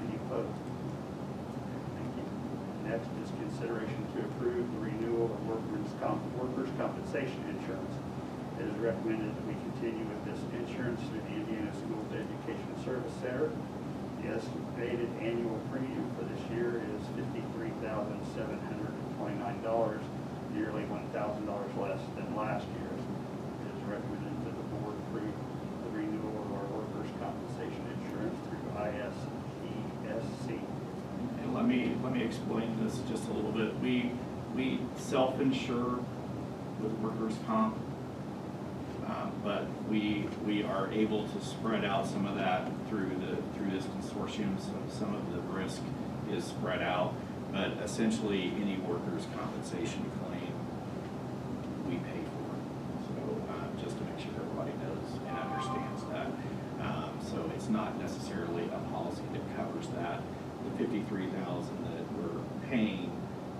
Any opposed? Okay, thank you. Next is consideration to approve the renewal of workers' compensation insurance. It is recommended that we continue with this insurance through the Indiana Schools Education Service Center. The estimated annual premium for this year is $53,729, nearly $1,000 less than last year's. It is recommended that the board approve the renewal of our workers' compensation insurance through ISESC. And let me explain this just a little bit. We self-insure with workers' comp, but we are able to spread out some of that through this consortium. So some of the risk is spread out, but essentially any workers' compensation claim we pay for. So just to make sure everybody knows and understands that. So it's not necessarily a policy that covers that. The $53,000 that we're paying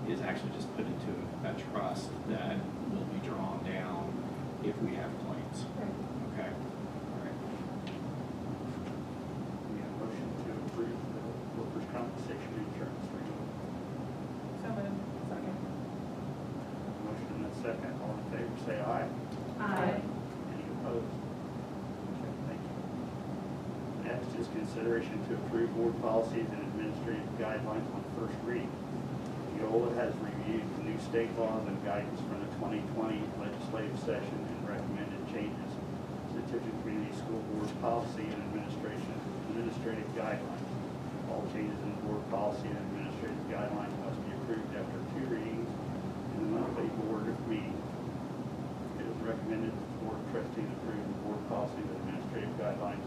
is actually just put into a trust that will be drawn down if we have claims. Okay? All right. We have a motion to approve the workers' compensation insurance renewal. So moved. Second. Motion and a second. All in favor, say aye. Aye. Any opposed? Okay, thank you. Next is consideration to approve board policies and administrative guidelines on first reading. Neola has reviewed the new state laws and guidance from the 2020 legislative session and recommended changes to the Tipton Community School Board policy and administrative guidelines. All changes in the board policy and administrative guidelines must be approved after 2 readings in the monthly board meeting. It is recommended that the Board of Trustees approve the board policy and administrative guidelines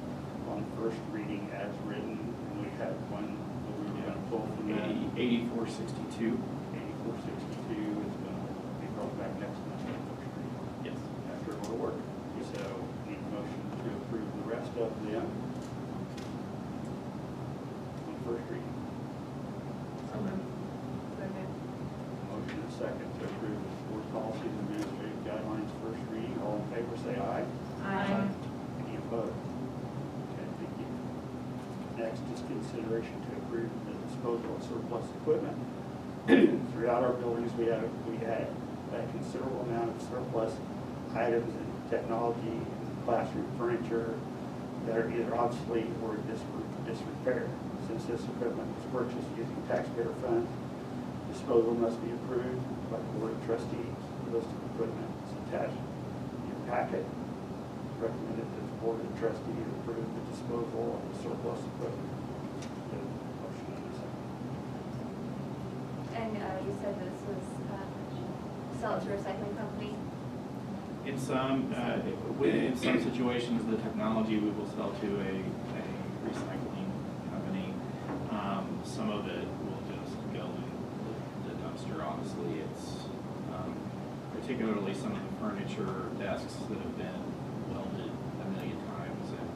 on first reading as written. And we have one that we were going to pull from that. 8462. 8462 is going to be brought back next month on first reading. Yes. After a little work. So need a motion to approve the rest of them on first reading. So moved. Second. Motion and second to approve the board policies and administrative guidelines first reading. All in favor, say aye. Aye. Any opposed? Okay, thank you. Next is consideration to approve the disposal of surplus equipment. Throughout our buildings, we had a considerable amount of surplus items and technology and classroom furniture that are either obsolete or disrepair. Since this equipment was purchased using taxpayer funds, disposal must be approved by the Board of Trustees. The list of equipment is attached in your packet. Recommended that the Board of Trustees approve the disposal of the surplus equipment. Motion and a second. And you said this was, sell it to a recycling company? In some situations, the technology we will sell to a recycling company. Some of it will just go in the honestly, it's, particularly some of the furniture desks that have been welded a million times and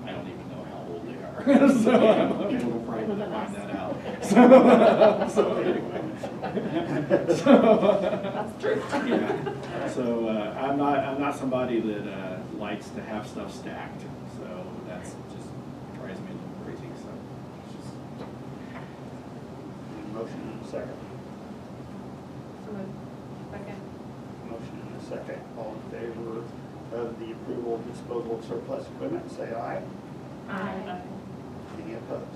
I don't even know how old they are. So I'm a little frightened to find that out. So anyway. That's true. Yeah. So I'm not somebody that likes to have stuff stacked. So that's just drives me a little crazy. So it's just. Motion and a second. Second. Motion and a second. All in favor of the approval of disposal of surplus equipment, say aye. Aye. Any opposed?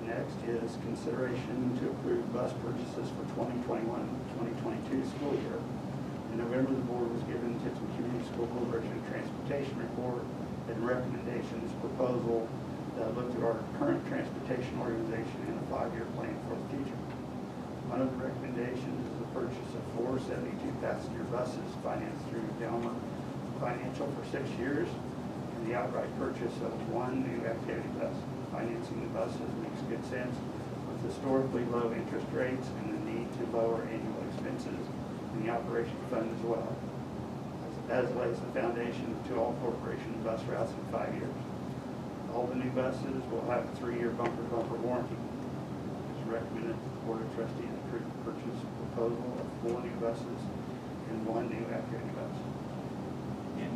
Next is consideration to approve bus purchases for 2021-2022 school year. In November, the board was given Tipton Community School Corporation Transportation Report and recommendations proposal that looked at our current transportation organization and a 5-year plan for the future. One of the recommendations is the purchase of 4 72-passenger buses financed through Delmer Financial for 6 years, and the outright purchase of 1 new activity bus. Financing the buses makes good sense with historically low interest rates and the need to lower annual expenses in the operation fund as well, as lays the foundation to all corporation bus routes in 5 years. All the new buses will have a 3-year bumper-to-bumper warranty. It's recommended that the Board of Trustees approve the purchase proposal of 4 new buses and 1 new activity bus.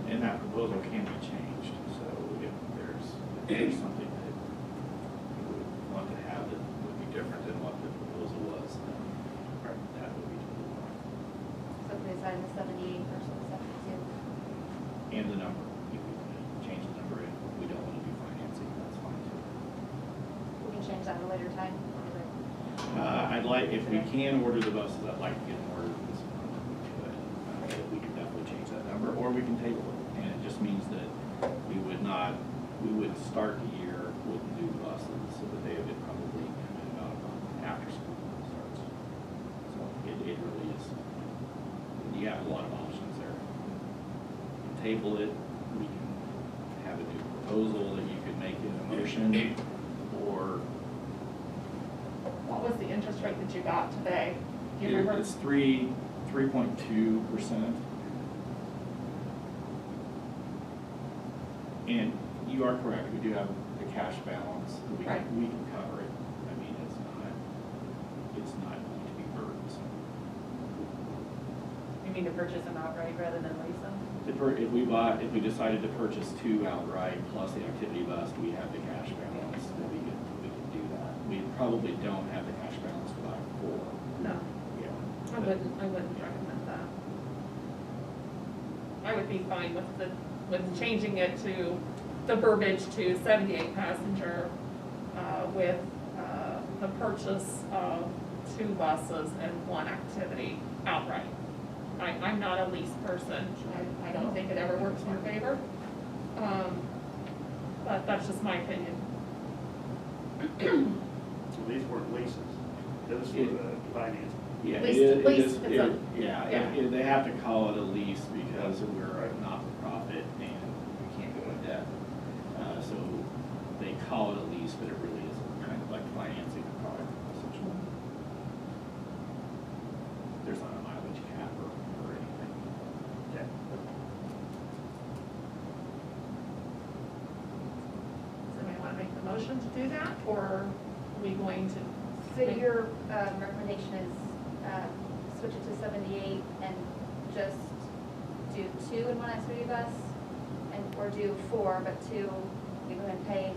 And that proposal can be changed. So if there's something that you would want to have that would be different than what the proposal was, then that would be totally fine. So if we decide the 78 versus 72. And the number, if we want to change the number, if we don't want to do financing, that's fine too. We can change that at a later time. I'd like, if we can order the buses, I'd like to get them ordered this month. But we can definitely change that number, or we can table it. And it just means that we would start the year with new buses, so that they would probably come in about a month after school starts. So it really is, you have a lot of options there. We can table it, we can have a new proposal that you could make in a motion, or What was the interest rate that you got today? Do you remember? it's 3.2%. And you are correct, we do have the cash balance, we Right. can cover it. I mean, it's not going to be burdensome. You mean to purchase them outright rather than lease them? If we decided to purchase 2 outright plus the activity bus, we have the cash balance, that we could do that. We probably don't have the cash balance to buy 4. No, Yeah. I wouldn't recommend that. I would be fine with changing it to, the verbiage to 78 passenger, with, the purchase of 2 buses and 1 activity outright. I'm not a lease person, I don't think it ever works in your favor, but that's just my opinion. So these weren't leases, those were the finance. Yeah, Lease- it lease, is, it's a- they have to call it a lease because we're a not-for-profit and we can't go in debt. So they call it a lease, but it really is kind of like financing a car, essentially. There's not a mileage cap or anything. Yeah. Somebody want to make the motion to do that, or are we going to? So your recommendation is switch it to 78 and just do 2 in 1 activity bus, or do 4, but 2 we go ahead and pay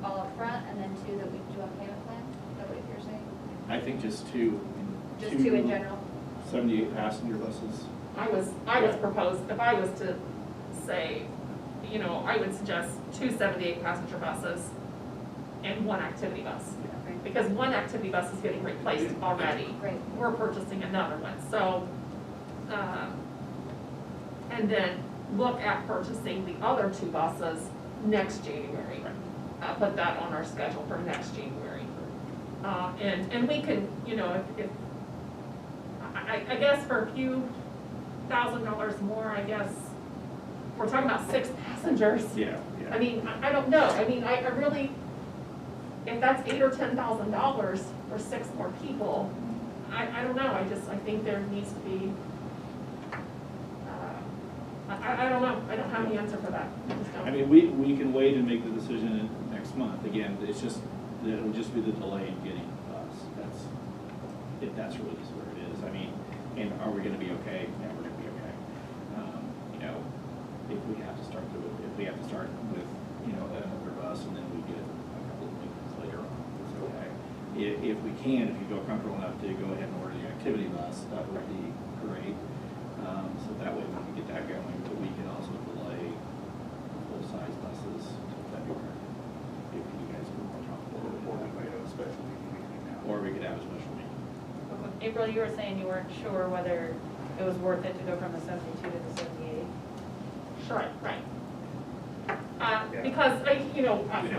all up front, and then 2 that we do on payment plan? Is that what you're saying? I think just 2. Just 2 in general? 78 passenger buses. I was proposed, if I was to say, I would suggest 2 78 passenger buses and 1 activity bus. Because 1 activity bus is getting replaced already. Right. We're purchasing another one, so, and then look at purchasing the other 2 buses next January. Put that on our schedule for next January. And we can, if I guess for a few $1,000s more, I guess, we're talking about 6 passengers. Yeah, I mean, I don't know, I mean, I really, if that's $8,000 or $10,000 for 6 more people, I don't know, I think there needs to be, I don't know, I don't have the answer for that. I just don't. I mean, we can wait and make the decision next month. Again, it's just, it'll just be the delay in getting us. If that's really just where it is. I mean, and are we gonna be okay? Yeah, we're gonna be okay. You know, if we have to start with, you know, another bus and then we get a couple of weeks later on, it's okay. If we can, if you feel comfortable enough to go ahead and order the activity bus, that would be great. So that way we can get that going, but we can also delay full-size buses till February, if you guys are more comfortable with Or we that. might have a special meeting between now. Or we could have a special meeting. April, you were saying you weren't sure whether it was worth it to go from the 72 to the 78. Sure, right. Because,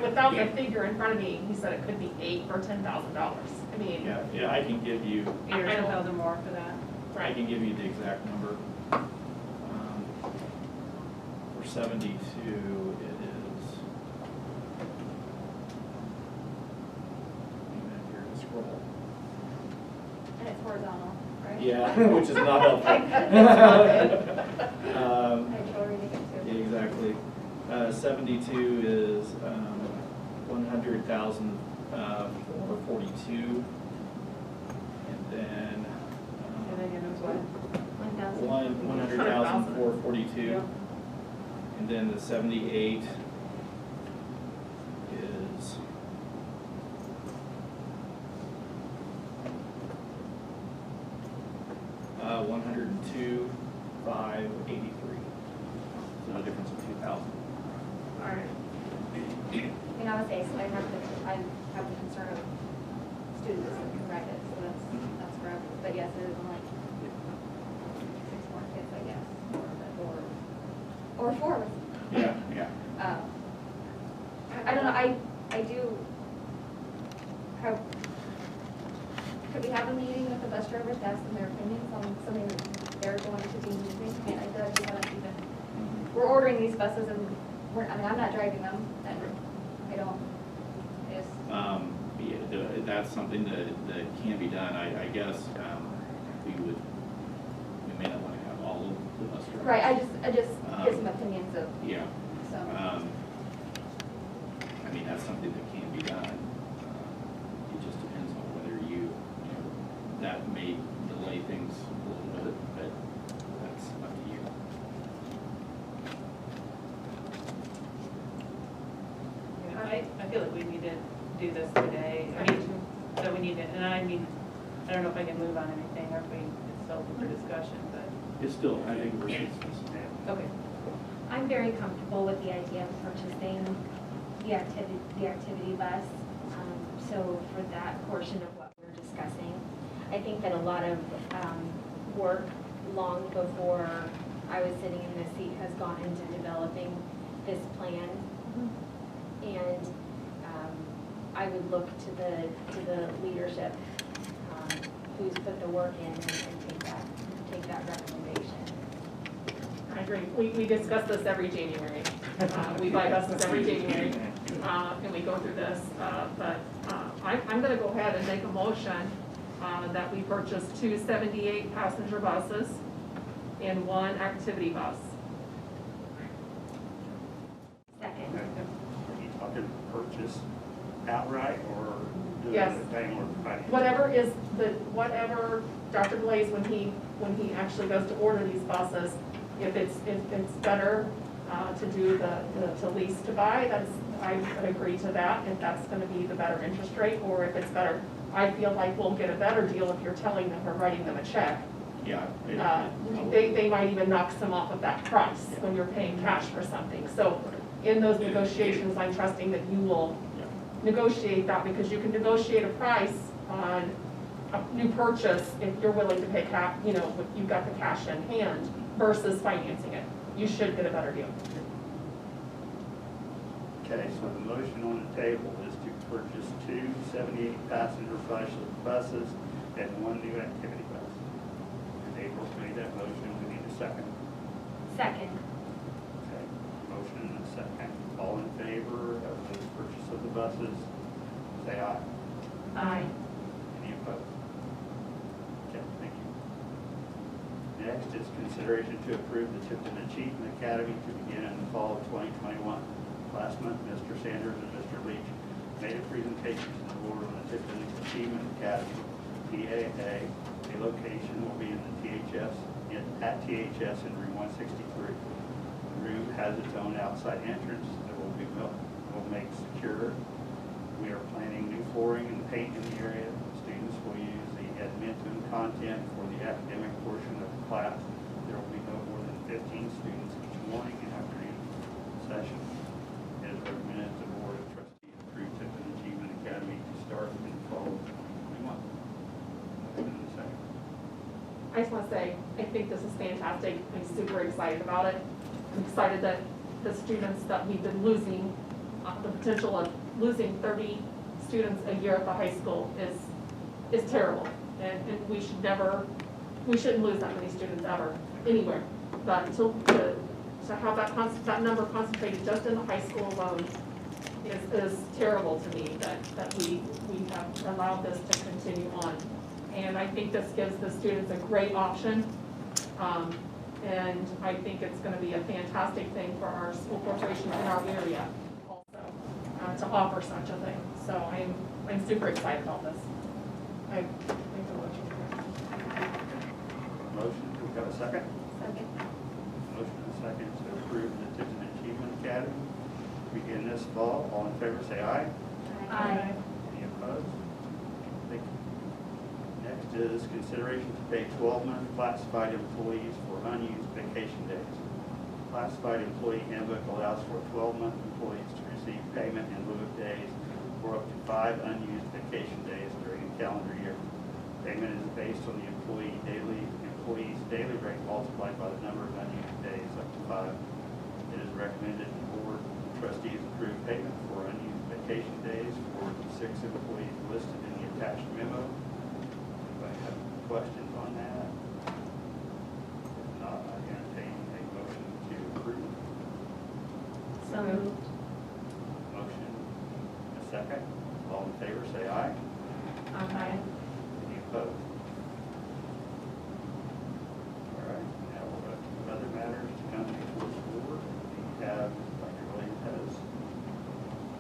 without the figure in front of me, he said it could be $8,000 or $10,000. I mean, Yeah, I can give you, Or 10,000 more for that. I can give you the exact number. For 72, it is. Here to scroll. And it's horizontal, right? Yeah, which is not helpful. I totally reading it too. Exactly. 72 is 100,000 for 42, and then And then it was what? 1,000. 100,000 for 42, Yeah. and then the 78 is 102,583. So a difference of 2,000. all right. I mean, I would say, so I have the concern of students that can ride it, so that's forever. But yes, it is only 6 more kids, I guess, or 4. Yeah, yeah. I don't know, I do have, could we have a meeting with the bus drivers to ask them their opinions on something that they're going to be using? I mean, I feel like we haven't even, we're ordering these buses and I'm not driving them, and I don't, I just. Yeah, that's something that can be done. I guess we may not want to have all of the bus drivers. Right, I just get some opinions of, Yeah. so. I mean, that's something that can be done. It just depends on whether you know, that may delay things a little bit, but that's up to you. I feel like we need to do this today. I mean, that we need to, and I mean, I don't know if I can move on anything or if it's still open for discussion, but. It's still, I think we're. Okay. I'm very comfortable with the idea of purchasing the activity bus. So for that portion of what we're discussing, I think that a lot of work long before I was sitting in this seat has gone into developing this plan. And I would look to the leadership who's put the work in and take that recommendation. I agree. We discuss this every January. We buy buses every January, and we go through this. But I'm going to go ahead and make a motion that we purchase 2 78 passenger buses and 1 activity bus. Second. Are you talking purchase outright or do Yes. it paying or providing? Whatever Dr. Blaze, when he actually goes to order these buses, if it's better to do to lease to buy, I would agree to that, if that's gonna be the better interest rate, or if it's better, I feel like we'll get a better deal if you're telling them we're writing them a check. Yeah. They might even knock some off of that price when you're paying cash for something. So in those negotiations, I'm trusting that you will negotiate that, because you can negotiate a price on a new purchase if you're willing to pay cash, you've got the cash in hand versus financing it. You should get a better deal. Okay, so the motion on the table is to purchase 2 78 passenger buses and 1 new activity bus. And April's made that motion, we need a second. Second. Okay, motion and a second. All in favor of the purchase of the buses, Next is consideration to approve the Tipton Achievement Academy to begin in the fall of 2021. Last month, Mr. Sanders and Mr. Leach made a presentation to the board on the Tipton Achievement Academy, PAA. A location will be in the at THS in room 163. The room has its own outside entrance that will make secure. We are planning new flooring and paint in the area. Students will use the Edmonton content for the academic portion of the class. There will be no more than 15 students each morning and afternoon session. It is recommended the Board of Trustees approve Tipton Achievement Academy to start in the fall of 2021. I just want to say, I think this is fantastic. I'm super excited about it. I'm excited that the students that we've been losing, the potential of losing 30 students a year at the high school is terrible. And we shouldn't lose that many students ever, anywhere. But to have that number concentrated just in the high school alone is terrible to me, that we have allowed this to continue on. And I think this gives the students a great option. And I think it's going to be a fantastic thing for our school corporations in our area also, to offer such a thing. So I'm super excited about this. I make a motion. Motion, do we have a second? Second. Motion and a second to approve the Tipton Achievement Academy. Begin this fall. All in favor say aye. Aye. Any opposed? Thank you. Next is consideration to pay 12-month classified employees for unused vacation days. Classified employee handbook allows for 12-month employees to receive payment in lieu of days for up to 5 unused vacation days during a calendar year. Payment is based on the employee's daily rate multiplied by the number of unused days up to 5. It is recommended the Board of Trustees approve payment for unused vacation days for the 6 employees listed in the attached memo. Anybody have questions on that? If not, I entertain a motion to approve. So moved. Motion, a second. All in favor, say aye. Aye. Any opposed? All right, now we'll go to other matters to come before the board. We have, Dr. Williams has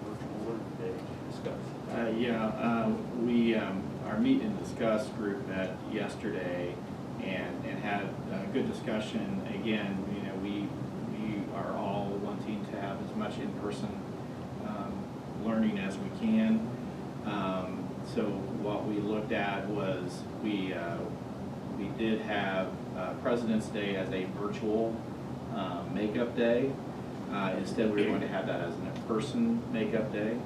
virtual board today to discuss. We, our meet and discuss group met yesterday and had a good discussion. Again, we are all wanting to have as much in-person learning as we can. So what we looked at was we did have President's Day as a virtual makeup day. Instead, we were going to have that as an in-person makeup day.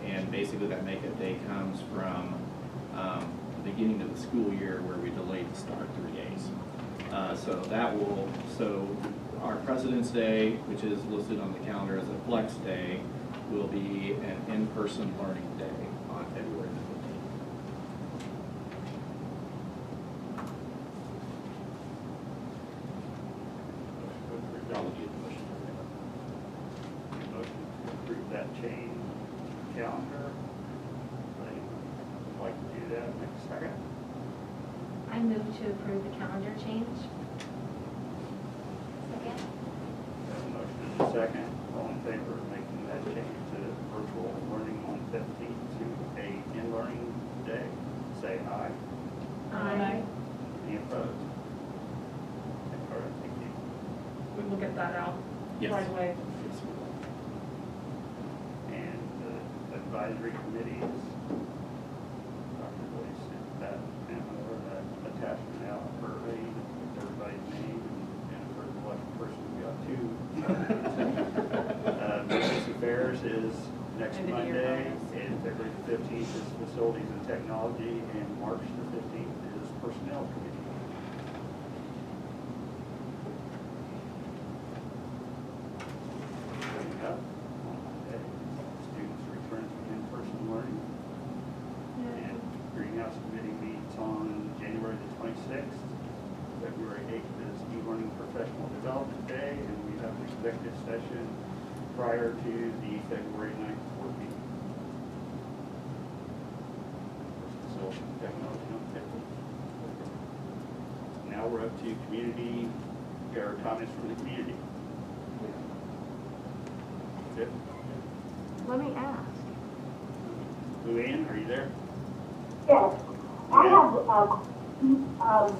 And basically that makeup day comes from the beginning of the school year where we delayed the start 3 days. So our President's Day, which is listed on the calendar as a flex day, will be an in-person learning day on February the 15th. Motion to approve that change calendar. I'd like to do that next second. I move to approve the calendar change. Second. Have a motion and a second. All in favor of making that change to virtual learning on 15th to a in-learning day, say aye. Aye. Any opposed? All right, thank you. We will get that out Yes. right away. Yes, we will. And the advisory committees, Dr. Boyce sent that memo, that attachment out early, with everybody's name, and for the elected person, we got 2. Business Affairs is next End of the year Monday, bonus. and February the 15th is Facilities and Technology, and March the 15th is Personnel Committee. Coming up on Monday, students return to in-person learning. And Greenhouse Committee meets on January the 26th. February 8th is e-learning professional development day, and we have an executive session prior to the February 9th board meeting. Facilities and Technology on 15th. Now now we're up to community, or comments from the community. Good. Let me ask. Luann, are you there? Yes, I Yeah. have,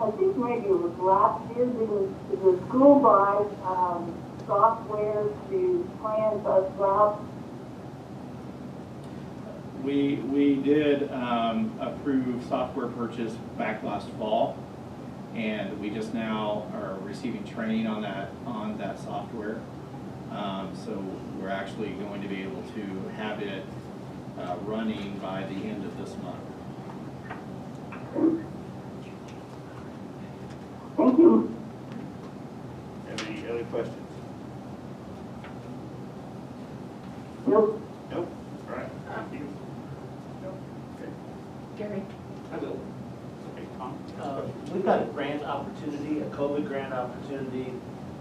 I think maybe it was last year, the school buy, software to plan bus routes. We did approve software purchase back last fall, and we just now are receiving training on that software. So we're actually going to be able to have it running by the end of this month. Thank you. Have any other questions? Nope. Nope. All right. Thank you. Nope. Okay. Gary. I will. Okay, Tom? We've got a grant opportunity, a COVID grant opportunity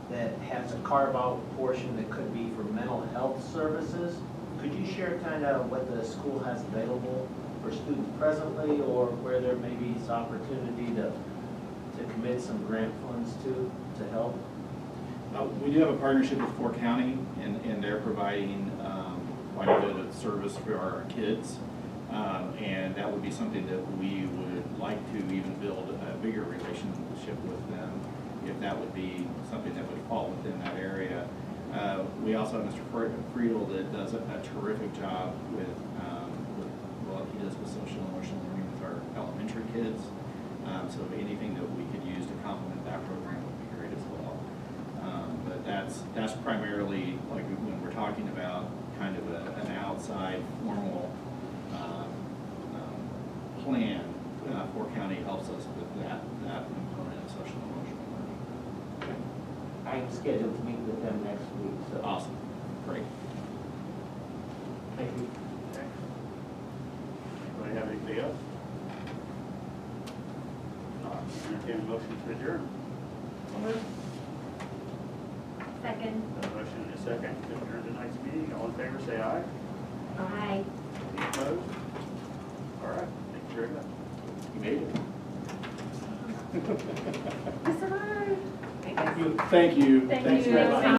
that has a carve-out portion that could be for mental health services. Could you share kind of what the school has available for students presently, or where there may be some opportunity to commit some grant funds to help? We do have a partnership with Fort County, and they're providing quite a bit of service for our kids. And that would be something that we would like to even build a bigger relationship with them, if that would be something that would fall within that area. We also have Mr. Friedel that does a terrific job with what he does with social and emotional learning with our elementary kids. So anything that we could use to complement that program would be great as well. But that's primarily, like when we're talking about kind of an outside formal plan, Fort County helps us with that component of social and emotional learning. I'm scheduled to meet with them next week, so. Awesome, great. Thank you. Okay. Anybody have anything else? Entertain a motion to adjourn. Second. A motion and a second to adjourn tonight's meeting. All in favor, say aye. Aye. Any opposed? All right, thank you very much. You made it. I survived. Thank you. Thank you. Thank Thanks you. very much.